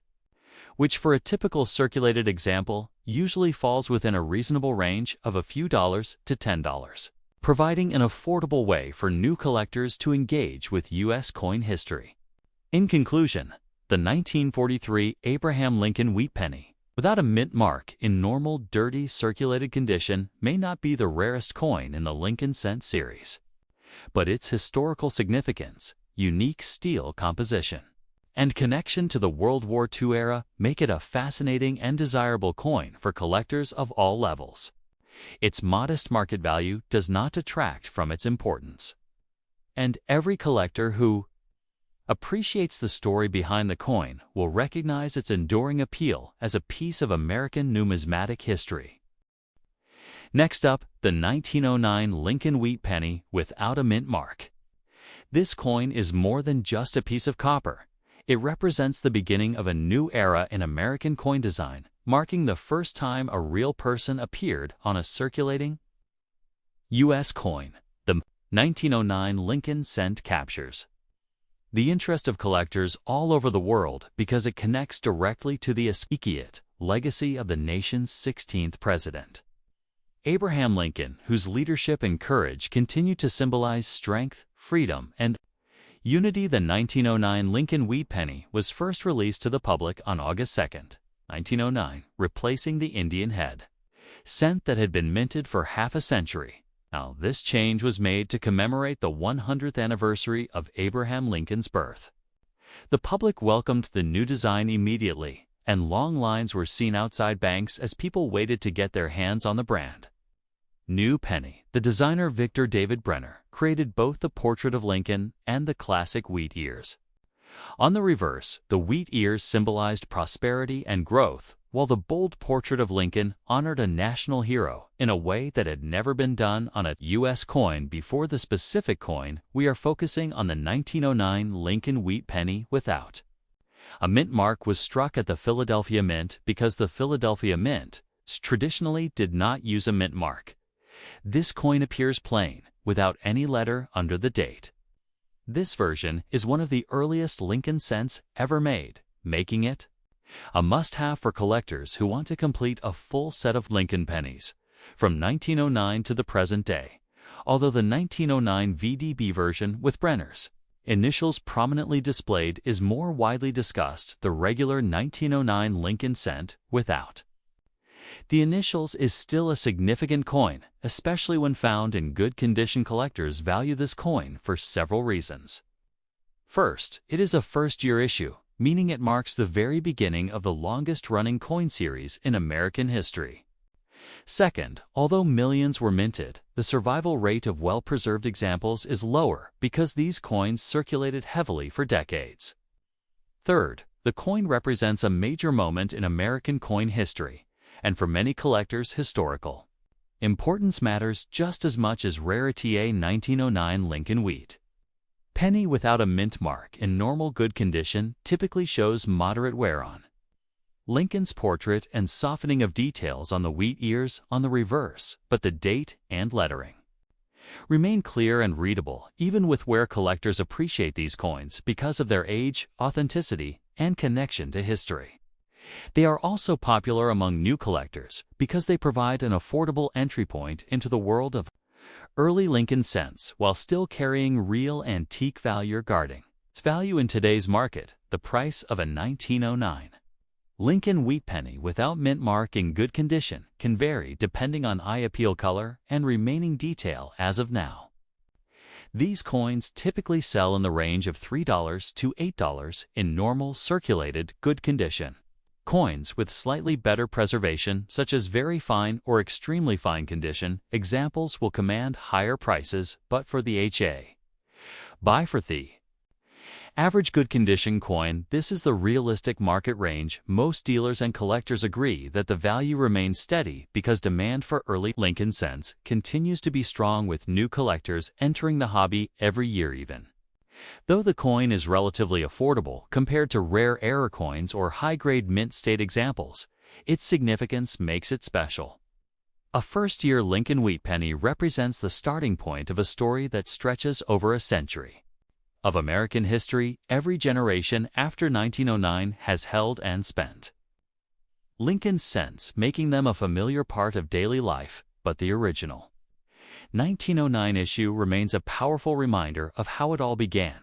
which for a typical circulated example usually falls within a reasonable range of a few dollars to $10, providing an affordable way for new collectors to engage with U.S. coin history. In conclusion, the 1943 Abraham Lincoln wheat penny, without a mint mark in normal, dirty, circulated condition, may not be the rarest coin in the Lincoln cent series. But its historical significance, unique steel composition, and connection to the World War II era make it a fascinating and desirable coin for collectors of all levels. Its modest market value does not detract from its importance, and every collector who appreciates the story behind the coin will recognize its enduring appeal as a piece of American numismatic history. Next up, the 1909 Lincoln wheat penny without a mint mark. This coin is more than just a piece of copper. It represents the beginning of a new era in American coin design, marking the first time a real person appeared on a circulating U.S. coin. The 1909 Lincoln cent captures the interest of collectors all over the world because it connects directly to the immediate legacy of the nation's 16th president, Abraham Lincoln, whose leadership and courage continue to symbolize strength, freedom, and unity. The 1909 Lincoln wheat penny was first released to the public on August 2, 1909, replacing the Indian head cent that had been minted for half a century. Now, this change was made to commemorate the 100th anniversary of Abraham Lincoln's birth. The public welcomed the new design immediately, and long lines were seen outside banks as people waited to get their hands on the brand new penny. The designer Victor David Brenner created both the portrait of Lincoln and the classic wheat ears. On the reverse, the wheat ears symbolized prosperity and growth, while the bold portrait of Lincoln honored a national hero in a way that had never been done on a U.S. coin before. The specific coin, we are focusing on the 1909 Lincoln wheat penny without a mint mark, was struck at the Philadelphia Mint because the Philadelphia Mint traditionally did not use a mint mark. This coin appears plain, without any letter under the date. This version is one of the earliest Lincoln cents ever made, making it a must-have for collectors who want to complete a full set of Lincoln pennies, from 1909 to the present day, although the 1909 VDB version with Brenner's initials prominently displayed is more widely discussed. The regular 1909 Lincoln cent without the initials is still a significant coin, especially when found in good condition. Collectors value this coin for several reasons. First, it is a first-year issue, meaning it marks the very beginning of the longest-running coin series in American history. Second, although millions were minted, the survival rate of well-preserved examples is lower because these coins circulated heavily for decades. Third, The coin represents a major moment in American coin history, and for many collectors, historical. Importance matters just as much as rarity. A 1909 Lincoln wheat penny without a mint mark in normal good condition typically shows moderate wear on. Lincoln's portrait and softening of details on the wheat ears on the reverse, but the date and lettering remain clear and readable even with wear. Collectors appreciate these coins because of their age, authenticity, and connection to history. They are also popular among new collectors because they provide an affordable entry point into the world of early Lincoln cents while still carrying real antique value. Regarding its value in today's market, the price of a 1909 Lincoln wheat penny without mint mark in good condition can vary depending on eye appeal, color, and remaining detail. As of now, these coins typically sell in the range of $3 to $8 in normal circulated good condition. Coins with slightly better preservation, such as very fine or extremely fine condition examples, will command higher prices, but for the buy for the average good condition coin, this is the realistic market range. Most dealers and collectors agree that the value remains steady because demand for early Lincoln cents continues to be strong, with new collectors entering the hobby every year. Even though the coin is relatively affordable compared to rare error coins or high-grade mint state examples, its significance makes it special. A first-year Lincoln wheat penny represents the starting point of a story that stretches over a century of American history. Every generation after 1909 has held and spent Lincoln cents, making them a familiar part of daily life, but the original 1909 issue remains a powerful reminder of how it all began.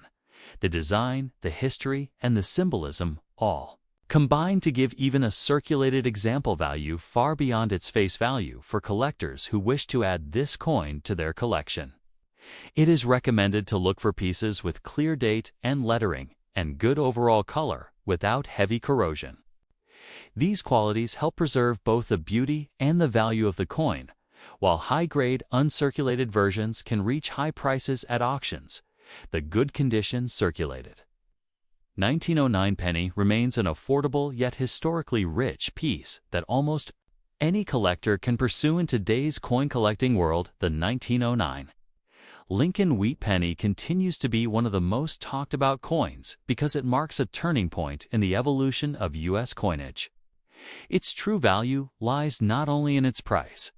The design, the history, and the symbolism all combine to give even a circulated example value far beyond its face value for collectors who wish to add this coin to their collection. It is recommended to look for pieces with clear date and lettering and good overall color without heavy corrosion. These qualities help preserve both the beauty and the value of the coin, while high-grade, uncirculated versions can reach high prices at auctions. The good condition circulated 1909 penny remains an affordable yet historically rich piece that almost any collector can pursue in today's coin collecting world. The 1909 Lincoln wheat penny continues to be one of the most talked about coins because it marks a turning point in the evolution of U.S. coinage. Its true value lies not only in its price,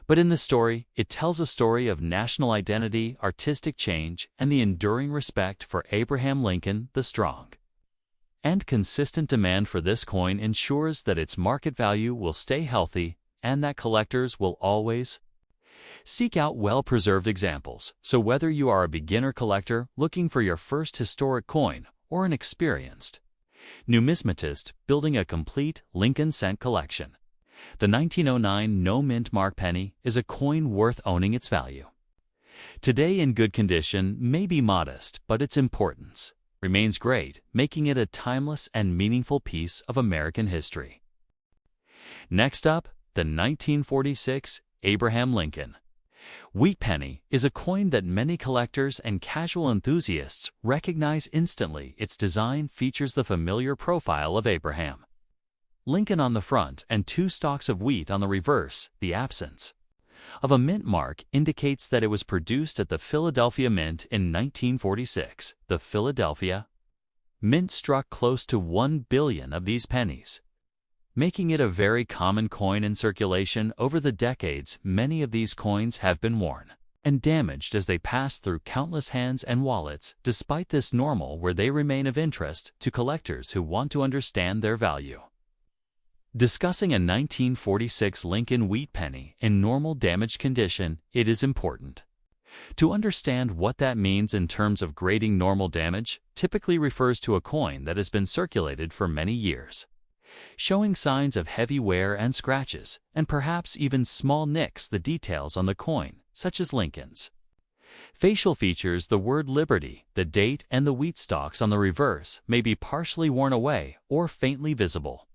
but in the story. It tells a story of national identity, artistic change, and the enduring respect for Abraham Lincoln. The strong and consistent demand for this coin ensures that its market value will stay healthy and that collectors will always seek out well-preserved examples. So whether you are a beginner collector looking for your first historic coin or an experienced numismatist building a complete Lincoln cent collection, the 1909 no mint mark penny is a coin worth owning. Its value today in good condition may be modest, but its importance remains great, making it a timeless and meaningful piece of American history. Next up, the 1946 Abraham Lincoln wheat penny is a coin that many collectors and casual enthusiasts recognize instantly. Its design features the familiar profile of Abraham Lincoln on the front and two stalks of wheat on the reverse. The absence of a mint mark indicates that it was produced at the Philadelphia Mint in 1946. The Philadelphia Mint struck close to 1 billion of these pennies, making it a very common coin in circulation. Over the decades, many of these coins have been worn and damaged as they pass through countless hands and wallets. Despite this normal wear, they remain of interest to collectors who want to understand their value. Discussing a 1946 Lincoln wheat penny in normal damaged condition, it is important to understand what that means in terms of grading. Normal damage typically refers to a coin that has been circulated for many years, showing signs of heavy wear and scratches, and perhaps even small nicks. The details on the coin, such as Lincoln's facial features, the word Liberty, the date, and the wheat stalks on the reverse, may be partially worn away or faintly visible.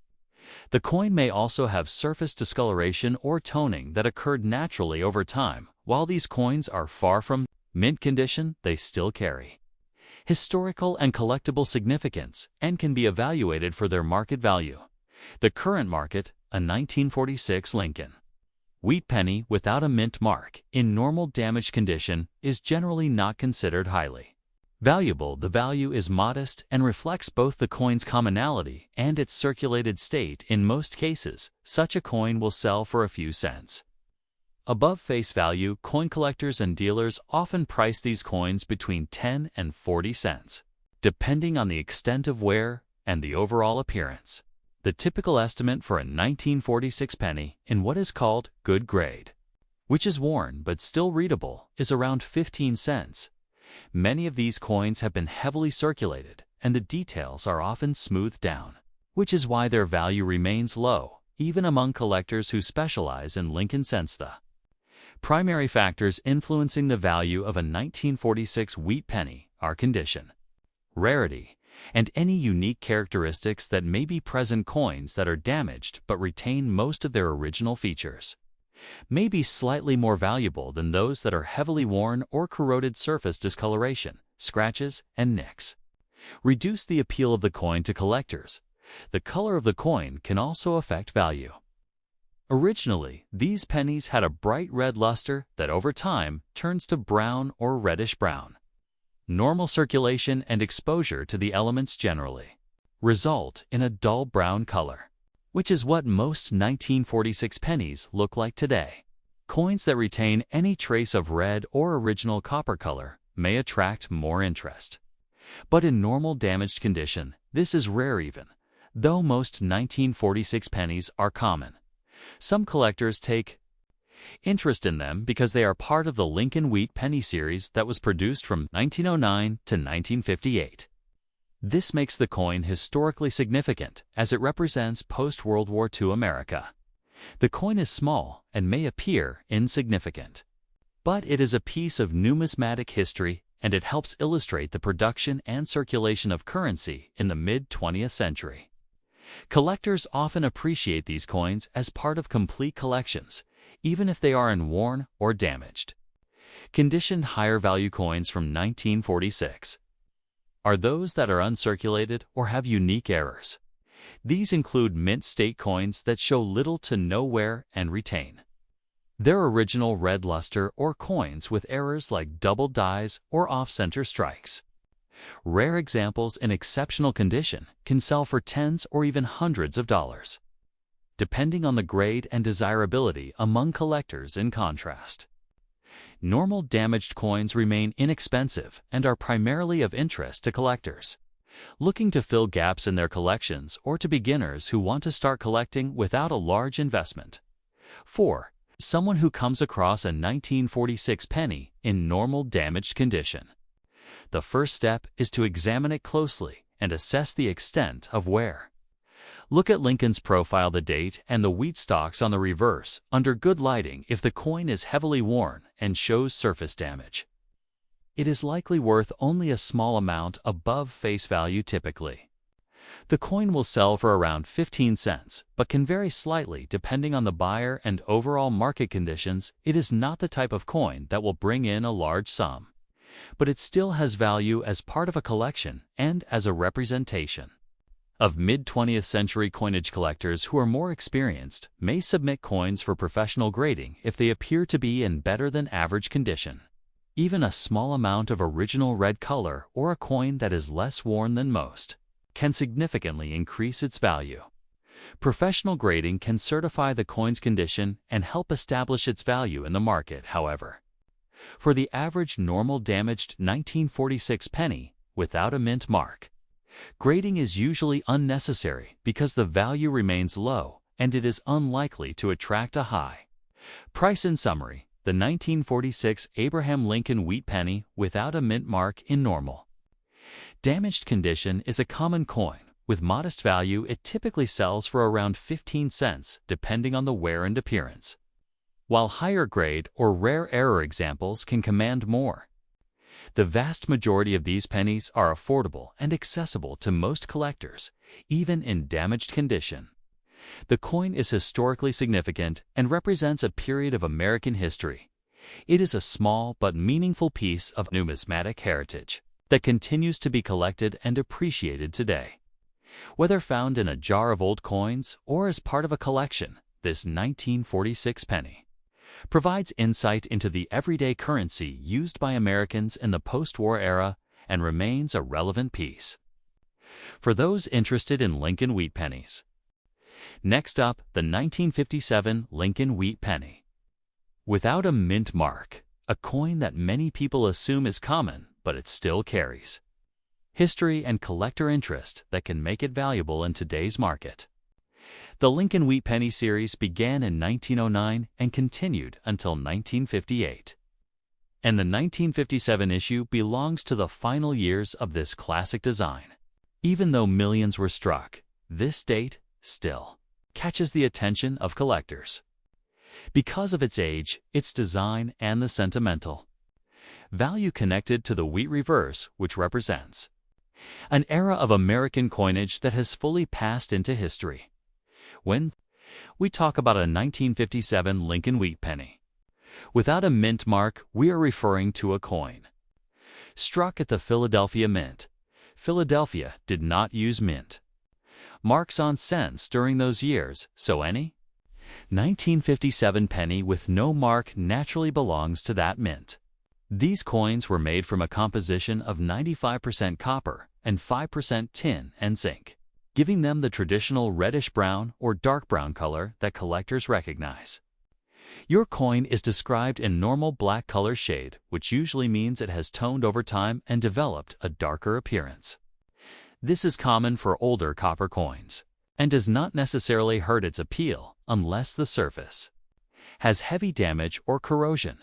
The coin may also have surface discoloration or toning that occurred naturally over time. While these coins are far from mint condition, they still carry historical and collectible significance, and can be evaluated for their market value. The current market, a 1946 Lincoln wheat penny without a mint mark, in normal damaged condition, is generally not considered highly valuable. The value is modest and reflects both the coin's commonality and its circulated state. In most cases, such a coin will sell for a few cents above face value. Coin collectors and dealers often price these coins between 10 and 40 cents, depending on the extent of wear and the overall appearance. The typical estimate for a 1946 penny in what is called good grade, which is worn but still readable, is around 15 cents. Many of these coins have been heavily circulated, and the details are often smoothed down, which is why their value remains low, even among collectors who specialize in Lincoln cents. The primary factors influencing the value of a 1946 wheat penny are condition, rarity, and any unique characteristics that may be present. Coins that are damaged but retain most of their original features may be slightly more valuable than those that are heavily worn or corroded. Surface discoloration, scratches, and nicks reduce the appeal of the coin to collectors. The color of the coin can also affect value. Originally, these pennies had a bright red luster that over time turns to brown or reddish-brown. Normal circulation and exposure to the elements generally result in a dull brown color, which is what most 1946 pennies look like today. Coins that retain any trace of red or original copper color may attract more interest. But in normal damaged condition, this is rare even, though most 1946 pennies are common. Some collectors take interest in them because they are part of the Lincoln Wheat Penny series that was produced from 1909 to 1958. This makes the coin historically significant as it represents post-World War II America. The coin is small and may appear insignificant, but it is a piece of numismatic history, and it helps illustrate the production and circulation of currency in the mid-20th century. Collectors often appreciate these coins as part of complete collections, even if they are worn or damaged. Condition higher value coins from 1946 are those that are uncirculated or have unique errors. These include mint state coins that show little to no wear and retain their original red luster, or coins with errors like double dies or off-center strikes. Rare examples in exceptional condition can sell for tens or even hundreds of dollars, depending on the grade and desirability among collectors. In contrast, normal damaged coins remain inexpensive and are primarily of interest to collectors looking to fill gaps in their collections or to beginners who want to start collecting without a large investment. 4. Someone who comes across a 1946 penny in normal damaged condition. The first step is to examine it closely and assess the extent of wear. Look at Lincoln's profile, the date, and the wheat stalks on the reverse under good lighting. If the coin is heavily worn and shows surface damage, it is likely worth only a small amount above face value. Typically, the coin will sell for around 15 cents, but can vary slightly depending on the buyer and overall market conditions. It is not the type of coin that will bring in a large sum, but it still has value as part of a collection and as a representation of mid-20th century coinage. Collectors who are more experienced may submit coins for professional grading if they appear to be in better than average condition. Even a small amount of original red color or a coin that is less worn than most can significantly increase its value. Professional grading can certify the coin's condition and help establish its value in the market. However, for the average normal damaged 1946 penny without a mint mark, grading is usually unnecessary because the value remains low and it is unlikely to attract a high price. In summary, the 1946 Abraham Lincoln Wheat Penny without a mint mark in normal damaged condition is a common coin. With modest value, it typically sells for around 15 cents depending on the wear and appearance, while higher grade or rare error examples can command more. The vast majority of these pennies are affordable and accessible to most collectors, even in damaged condition. The coin is historically significant and represents a period of American history. It is a small but meaningful piece of numismatic heritage. that continues to be collected and appreciated today. Whether found in a jar of old coins or as part of a collection, this 1946 penny provides insight into the everyday currency used by Americans in the post-war era and remains a relevant piece for those interested in Lincoln wheat pennies. Next up, the 1957 Lincoln wheat penny. Without a mint mark, a coin that many people assume is common, but it still carries history and collector interest that can make it valuable in today's market. The Lincoln wheat penny series began in 1909 and continued until 1958. And the 1957 issue belongs to the final years of this classic design. Even though millions were struck, this date still catches the attention of collectors because of its age, its design, and the sentimental value connected to the wheat reverse, which represents an era of American coinage that has fully passed into history. When we talk about a 1957 Lincoln wheat penny, without a mint mark, we are referring to a coin struck at the Philadelphia Mint. Philadelphia did not use mint marks on cents during those years, so any 1957 penny with no mark naturally belongs to that mint. These coins were made from a composition of 95% copper and 5% tin and zinc, giving them the traditional reddish-brown or dark brown color that collectors recognize. Your coin is described in normal black color shade, which usually means it has toned over time and developed a darker appearance. This is common for older copper coins and does not necessarily hurt its appeal unless the surface has heavy damage or corrosion.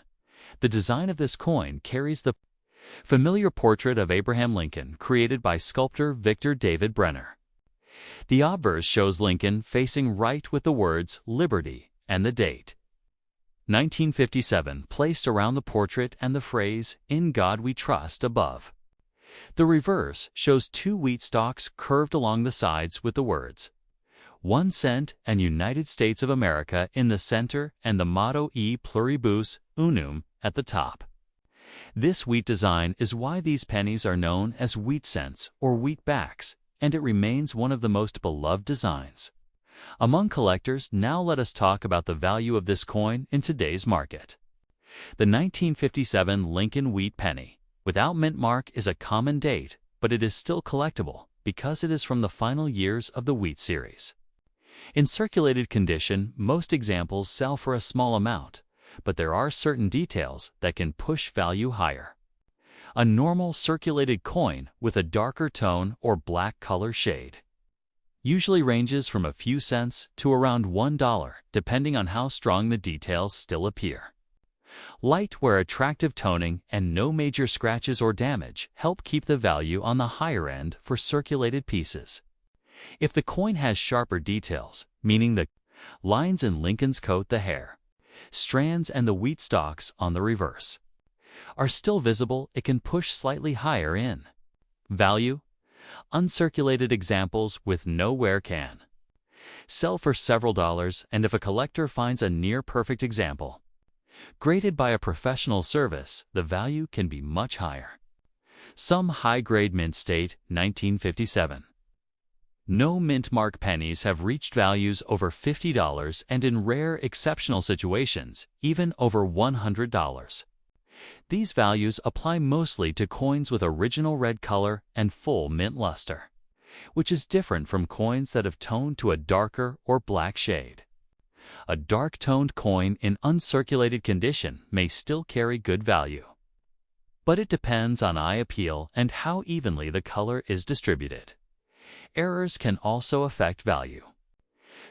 The design of this coin carries the familiar portrait of Abraham Lincoln created by sculptor Victor David Brenner. The obverse shows Lincoln facing right with the words Liberty and the date 1957 placed around the portrait and the phrase In God We Trust above. The reverse shows two wheat stalks curved along the sides with the words 1 cent and United States of America in the center and the motto E pluribus unum at the top. This wheat design is why these pennies are known as wheat cents or wheat backs, and it remains one of the most beloved designs among collectors. Now let us talk about the value of this coin in today's market. The 1957 Lincoln wheat penny without mint mark is a common date, but it is still collectible because it is from the final years of the wheat series. In circulated condition, most examples sell for a small amount, but there are certain details that can push value higher. A normal circulated coin with a darker tone or black color shade usually ranges from a few cents to around $1, depending on how strong the details still appear. Light where attractive toning and no major scratches or damage help keep the value on the higher end for circulated pieces. If the coin has sharper details, meaning the lines in Lincoln's coat, the hair, strands, and the wheat stalks on the reverse are still visible, it can push slightly higher in value. Uncirculated examples with no wear can sell for several dollars, and if a collector finds a near-perfect example graded by a professional service, the value can be much higher. Some high-grade mint state 1957. No mint mark pennies have reached values over $50 and in rare exceptional situations, even over $100. These values apply mostly to coins with original red color and full mint luster, which is different from coins that have toned to a darker or black shade. A dark-toned coin in uncirculated condition may still carry good value, but it depends on eye appeal and how evenly the color is distributed. Errors can also affect value.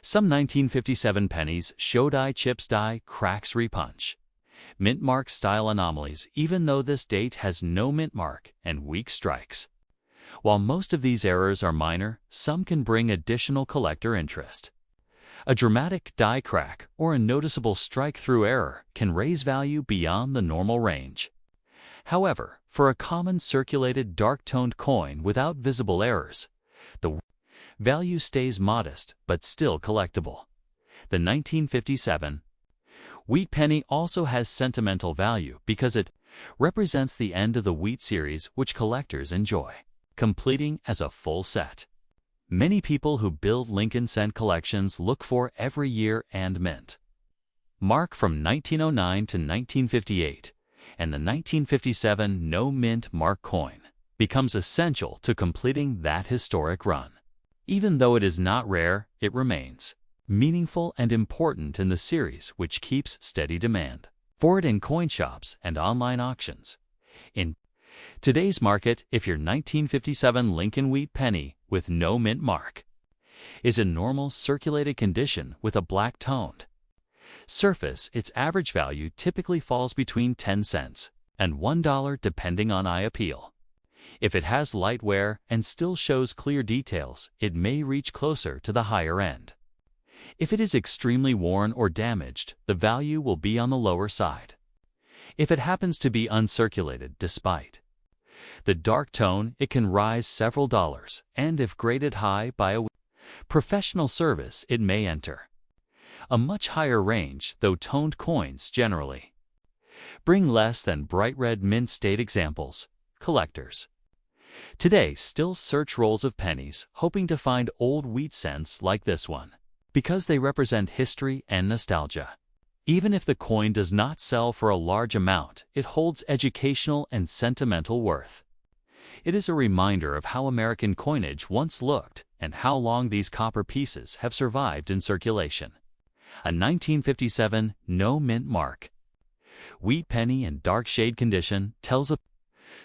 Some 1957 pennies show die chips, die cracks, repunch, mint mark style anomalies, even though this date has no mint mark, and weak strikes. While most of these errors are minor, some can bring additional collector interest. A dramatic die crack or a noticeable strike-through error can raise value beyond the normal range. However, for a common circulated dark-toned coin without visible errors, the value stays modest but still collectible. The 1957 wheat penny also has sentimental value because it represents the end of the wheat series which collectors enjoy, completing as a full set. Many people who build Lincoln cent collections look for every year and mint mark from 1909 to 1958, and the 1957 no mint mark coin becomes essential to completing that historic run. Even though it is not rare, it remains meaningful and important in the series, which keeps steady demand for it in coin shops and online auctions. In today's market, if your 1957 Lincoln wheat penny with no mint mark is in normal circulated condition with a black toned surface, its average value typically falls between 10 cents and $1 depending on eye appeal. If it has light wear and still shows clear details, it may reach closer to the higher end. If it is extremely worn or damaged, the value will be on the lower side. If it happens to be uncirculated despite the dark tone, it can rise several dollars, and if graded high by a professional service, it may enter a much higher range, though toned coins generally bring less than bright red mint state examples. Collectors today still search rolls of pennies, hoping to find old wheat cents like this one, because they represent history and nostalgia. Even if the coin does not sell for a large amount, it holds educational and sentimental worth. It is a reminder of how American coinage once looked and how long these copper pieces have survived in circulation. A 1957 no mint mark wheat penny in dark shade condition tells a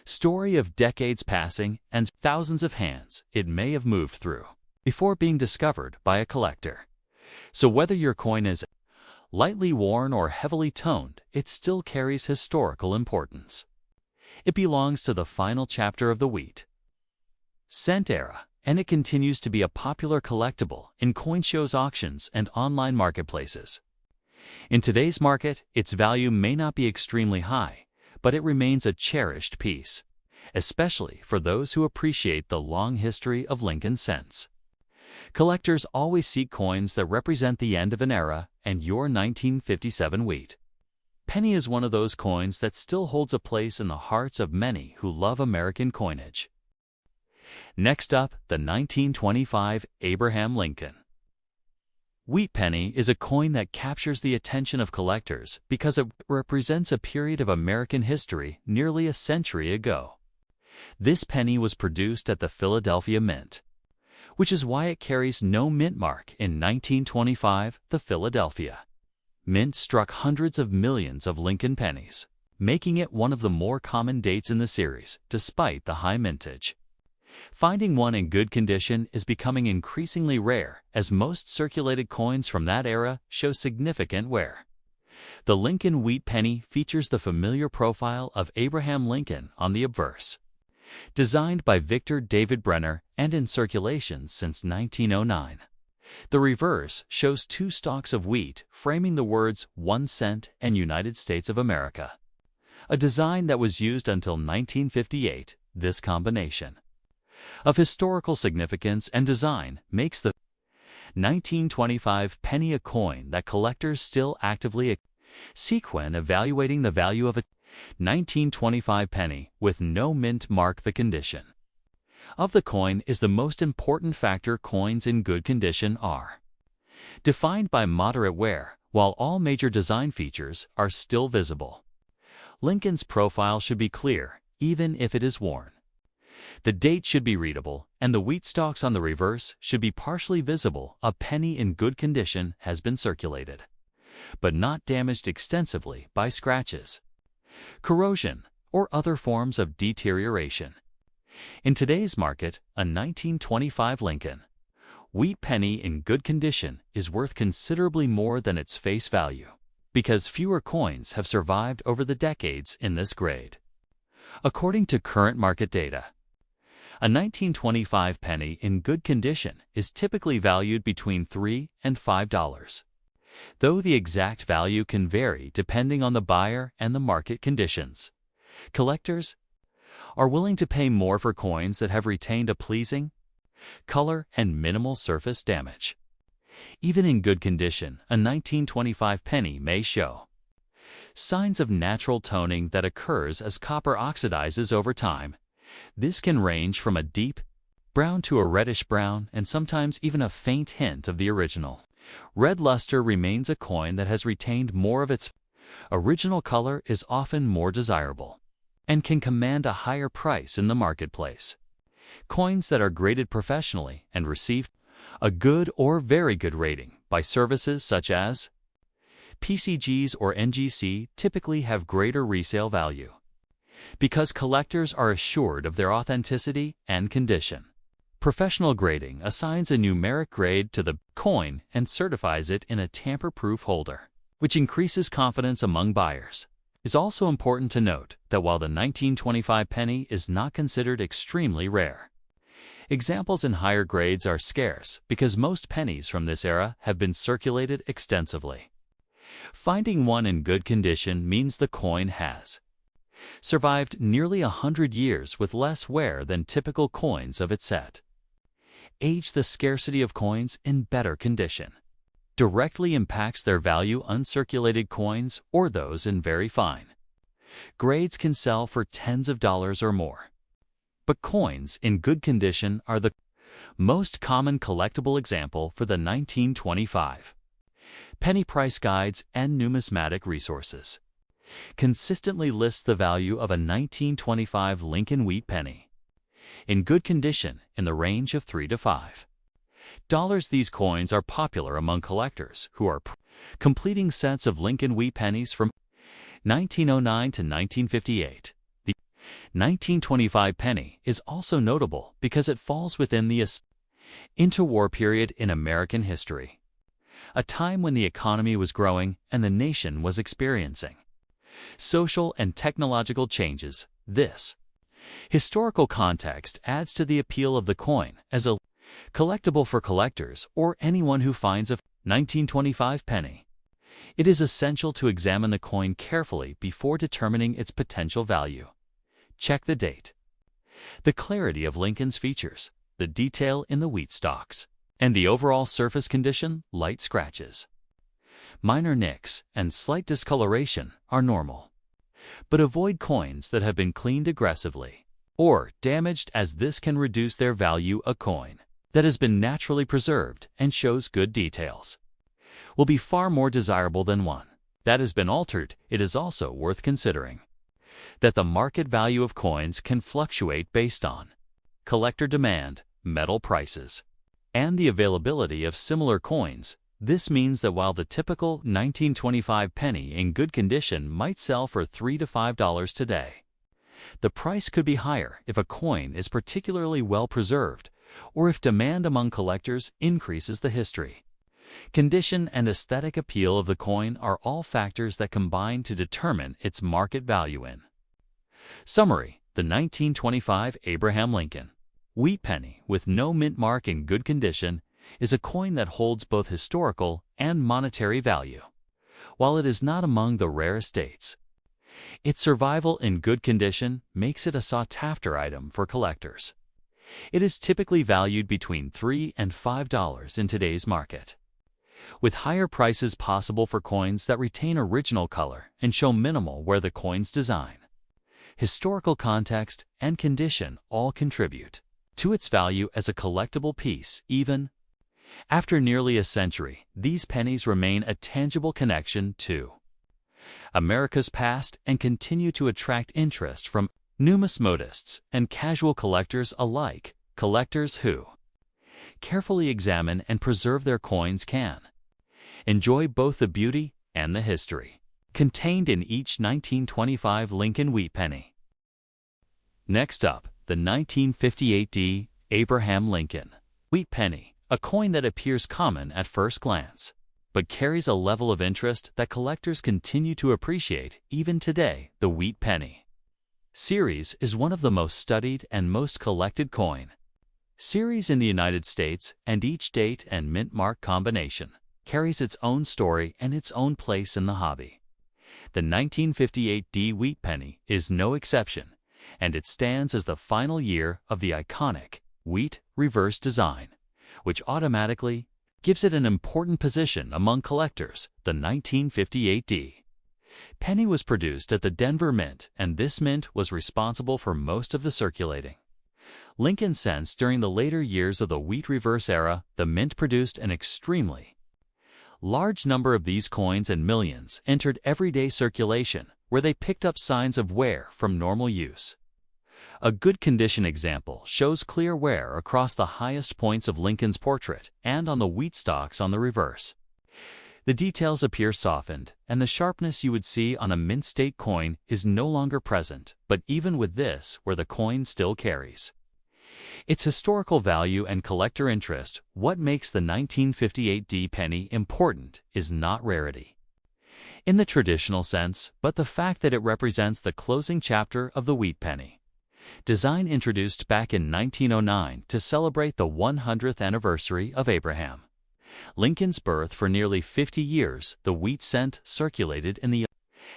story of decades passing and thousands of hands it may have moved through before being discovered by a collector. So whether your coin is lightly worn or heavily toned, it still carries historical importance. It belongs to the final chapter of the wheat cent era, and it continues to be a popular collectible in coin shows, auctions, and online marketplaces. In today's market, its value may not be extremely high, but it remains a cherished piece, especially for those who appreciate the long history of Lincoln cents. Collectors always seek coins that represent the end of an era, and your 1957 wheat penny is one of those coins that still holds a place in the hearts of many who love American coinage. Next up, the 1925 Abraham Lincoln wheat penny is a coin that captures the attention of collectors because it represents a period of American history nearly a century ago. This penny was produced at the Philadelphia Mint, which is why it carries no mint mark. In 1925, the Philadelphia Mint struck hundreds of millions of Lincoln pennies, making it one of the more common dates in the series, despite the high mintage. Finding one in good condition is becoming increasingly rare, as most circulated coins from that era show significant wear. The Lincoln wheat penny features the familiar profile of Abraham Lincoln on the obverse, designed by Victor David Brenner and in circulation since 1909. The reverse shows two stalks of wheat framing the words 1 cent and United States of America, a design that was used until 1958. This combination of historical significance and design makes the 1925 penny a coin that collectors still actively seek when evaluating the value of a 1925 penny with no mint mark. The condition of the coin is the most important factor. Coins in good condition are defined by moderate wear, while all major design features are still visible. Lincoln's profile should be clear, even if it is worn. The date should be readable, and the wheat stalks on the reverse should be partially visible. A penny in good condition has been circulated, but not damaged extensively by scratches, corrosion, or other forms of deterioration. In today's market, a 1925 Lincoln wheat penny in good condition is worth considerably more than its face value, because fewer coins have survived over the decades in this grade. According to current market data, a 1925 penny in good condition is typically valued between $3 and $5, though the exact value can vary depending on the buyer and the market conditions. Collectors are willing to pay more for coins that have retained a pleasing color and minimal surface damage. Even in good condition, a 1925 penny may show Signs of natural toning that occurs as copper oxidizes over time. This can range from a deep brown to a reddish brown and sometimes even a faint hint of the original. Red luster remains a coin that has retained more of its original color, is often more desirable, and can command a higher price in the marketplace. Coins that are graded professionally and receive a good or very good rating by services such as PCGs or NGC typically have greater resale value, because collectors are assured of their authenticity and condition. Professional grading assigns a numeric grade to the coin and certifies it in a tamper-proof holder, which increases confidence among buyers. It is also important to note that while the 1925 penny is not considered extremely rare, examples in higher grades are scarce because most pennies from this era have been circulated extensively. Finding one in good condition means the coin has survived nearly 100 years with less wear than typical coins of its set. Age. The scarcity of coins in better condition directly impacts their value. Uncirculated coins, or those in very fine grades, can sell for tens of dollars or more. But coins in good condition are the most common collectible example for the 1925 penny. Price guides and numismatic resources consistently lists the value of a 1925 Lincoln wheat penny in good condition in the range of $3 to $5. These coins are popular among collectors who are completing sets of Lincoln wheat pennies from 1909 to 1958. The 1925 penny is also notable because it falls within the interwar period in American history, a time when the economy was growing and the nation was experiencing social and technological changes. This historical context adds to the appeal of the coin as a collectible for collectors or anyone who finds a 1925 penny. It is essential to examine the coin carefully before determining its potential value. Check the date, the clarity of Lincoln's features, the detail in the wheat stalks, and the overall surface condition. Light scratches, minor nicks, and slight discoloration are normal, but avoid coins that have been cleaned aggressively or damaged, as this can reduce their value. A coin that has been naturally preserved and shows good details will be far more desirable than one that has been altered. It is also worth considering that the market value of coins can fluctuate based on collector demand, metal prices, and the availability of similar coins. This means that while the typical 1925 penny in good condition might sell for $3 to $5 today, the price could be higher if a coin is particularly well preserved or if demand among collectors increases. The history, condition, and aesthetic appeal of the coin are all factors that combine to determine its market value. In summary, the 1925 Abraham Lincoln wheat penny with no mint mark in good condition is a coin that holds both historical and monetary value. While it is not among the rarest dates, its survival in good condition makes it a sought-after item for collectors. It is typically valued between $3 and $5 in today's market, with higher prices possible for coins that retain original color and show minimal wear. The coin's design, historical context, and condition all contribute to its value as a collectible piece. Even after nearly a century, these pennies remain a tangible connection to America's past and continue to attract interest from numismatists and casual collectors alike. Collectors who carefully examine and preserve their coins can enjoy both the beauty and the history contained in each 1925 Lincoln wheat penny. Next up, the 1958 Abraham Lincoln wheat penny, a coin that appears common at first glance, but carries a level of interest that collectors continue to appreciate even today. The wheat penny series is one of the most studied and most collected coin series in the United States, and each date and mint mark combination carries its own story and its own place in the hobby. The 1958 wheat penny is no exception, and it stands as the final year of the iconic wheat reverse design, which automatically gives it an important position among collectors. The 1958 Penny was produced at the Denver Mint, and this mint was responsible for most of the circulating Lincoln cents. During the later years of the wheat reverse era, the mint produced an extremely large number of these coins, and millions entered everyday circulation, where they picked up signs of wear from normal use. A good condition example shows clear wear across the highest points of Lincoln's portrait and on the wheat stalks on the reverse. The details appear softened, and the sharpness you would see on a mint state coin is no longer present, but even with this, where the coin still carries its historical value and collector interest, what makes the 1958D penny important is not rarity in the traditional sense, but the fact that it represents the closing chapter of the wheat penny. Design introduced back in 1909 to celebrate the 100th anniversary of Abraham Lincoln's birth. For nearly 50 years, the wheat cent circulated in the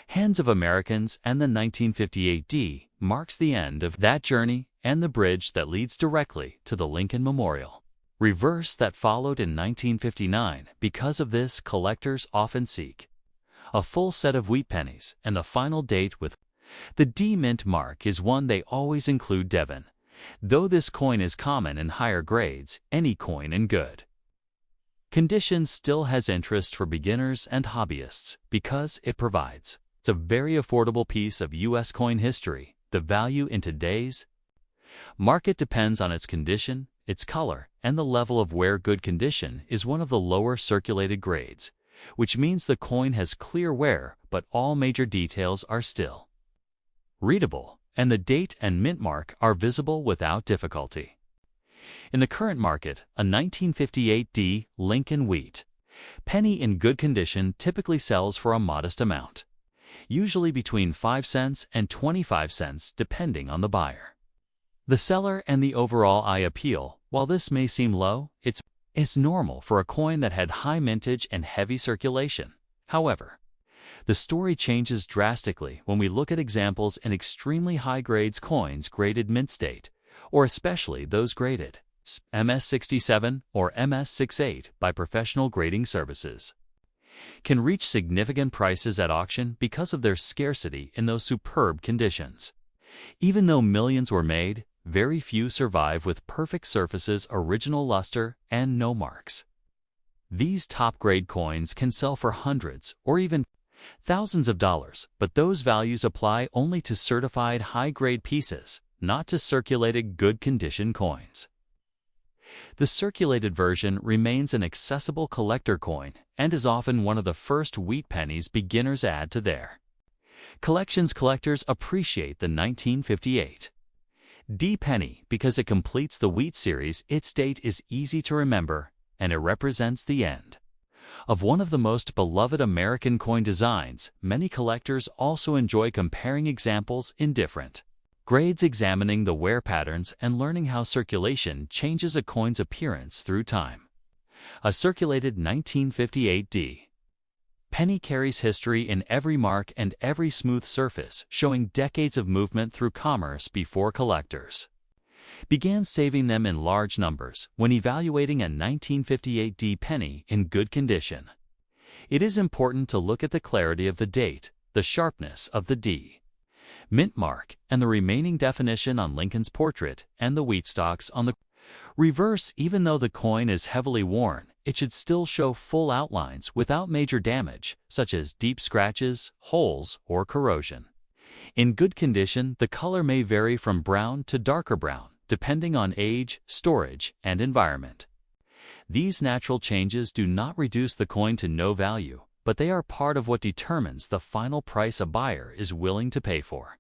hands of Americans, and the 1958D marks the end of that journey and the bridge that leads directly to the Lincoln Memorial reverse that followed in 1959. Because of this, collectors often seek a full set of wheat pennies, and the final date with the D mint mark is one they always include. Devon. Though this coin is common in higher grades, any coin in good condition still has interest for beginners and hobbyists because it provides a very affordable piece of U.S. coin history. The value in today's market depends on its condition, its color, and the level of wear. Good condition is one of the lower circulated grades, which means the coin has clear wear, but all major details are still readable, and the date and mint mark are visible without difficulty. In the current market, a 1958D Lincoln wheat penny in good condition typically sells for a modest amount, usually between 5 cents and 25 cents depending on the buyer, the seller, and the overall eye appeal. While this may seem low, it's normal for a coin that had high mintage and heavy circulation. However, the story changes drastically when we look at examples in extremely high grades. Coins graded mint state, or especially those graded MS67 or MS68 by professional grading services, can reach significant prices at auction because of their scarcity in those superb conditions. Even though millions were made, very few survive with perfect surfaces, original luster, and no marks. These top-grade coins can sell for hundreds or even thousands of dollars, but those values apply only to certified high-grade pieces, not to circulated good-condition coins. The circulated version remains an accessible collector coin and is often one of the first wheat pennies beginners add to their collections. Collectors appreciate the 1958 D penny because it completes the wheat series. Its date is easy to remember, and it represents the end of one of the most beloved American coin designs. Many collectors also enjoy comparing examples in different grades, examining the wear patterns and learning how circulation changes a coin's appearance through time. A circulated 1958D penny carries history in every mark and every smooth surface, showing decades of movement through commerce before collectors began saving them in large numbers. When evaluating a 1958D penny in good condition, it is important to look at the clarity of the date, the sharpness of the D mint mark, and the remaining definition on Lincoln's portrait and the wheat stalks on the reverse. Even though the coin is heavily worn, it should still show full outlines without major damage, such as deep scratches, holes, or corrosion. In good condition, the color may vary from brown to darker brown, depending on age, storage, and environment. These natural changes do not reduce the coin to no value, but they are part of what determines the final price a buyer is willing to pay for.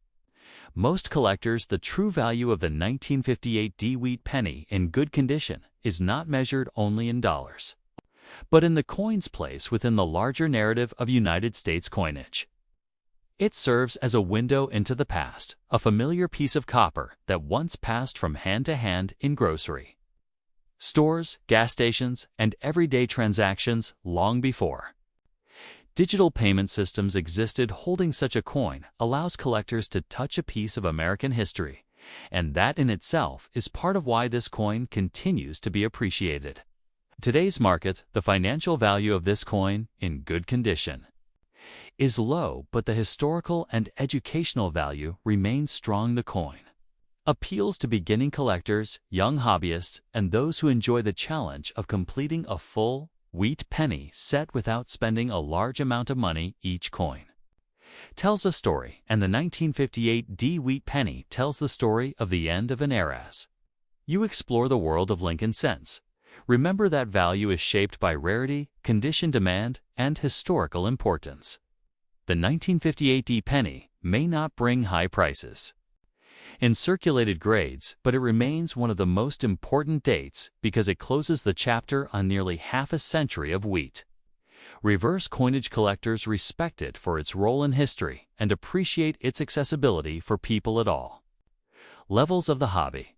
Most collectors, the true value of the 1958D wheat penny in good condition is not measured only in dollars, but in the coin's place within the larger narrative of United States coinage. It serves as a window into the past, a familiar piece of copper that once passed from hand to hand in grocery stores, gas stations, and everyday transactions long before digital payment systems existed. Holding such a coin allows collectors to touch a piece of American history, and that in itself is part of why this coin continues to be appreciated. Today's market, the financial value of this coin in good condition is low, but the historical and educational value remains strong. The coin appeals to beginning collectors, young hobbyists, and those who enjoy the challenge of completing a full wheat penny set without spending a large amount of money. Each coin tells a story, and the 1958 D wheat penny tells the story of the end of an era. As you explore the world of Lincoln cents, remember that value is shaped by rarity, condition demand, and historical importance. The 1958 D penny may not bring high prices in circulated grades, but it remains one of the most important dates because it closes the chapter on nearly half a century of wheat. Reverse coinage collectors respect it for its role in history and appreciate its accessibility for people at all levels of the hobby.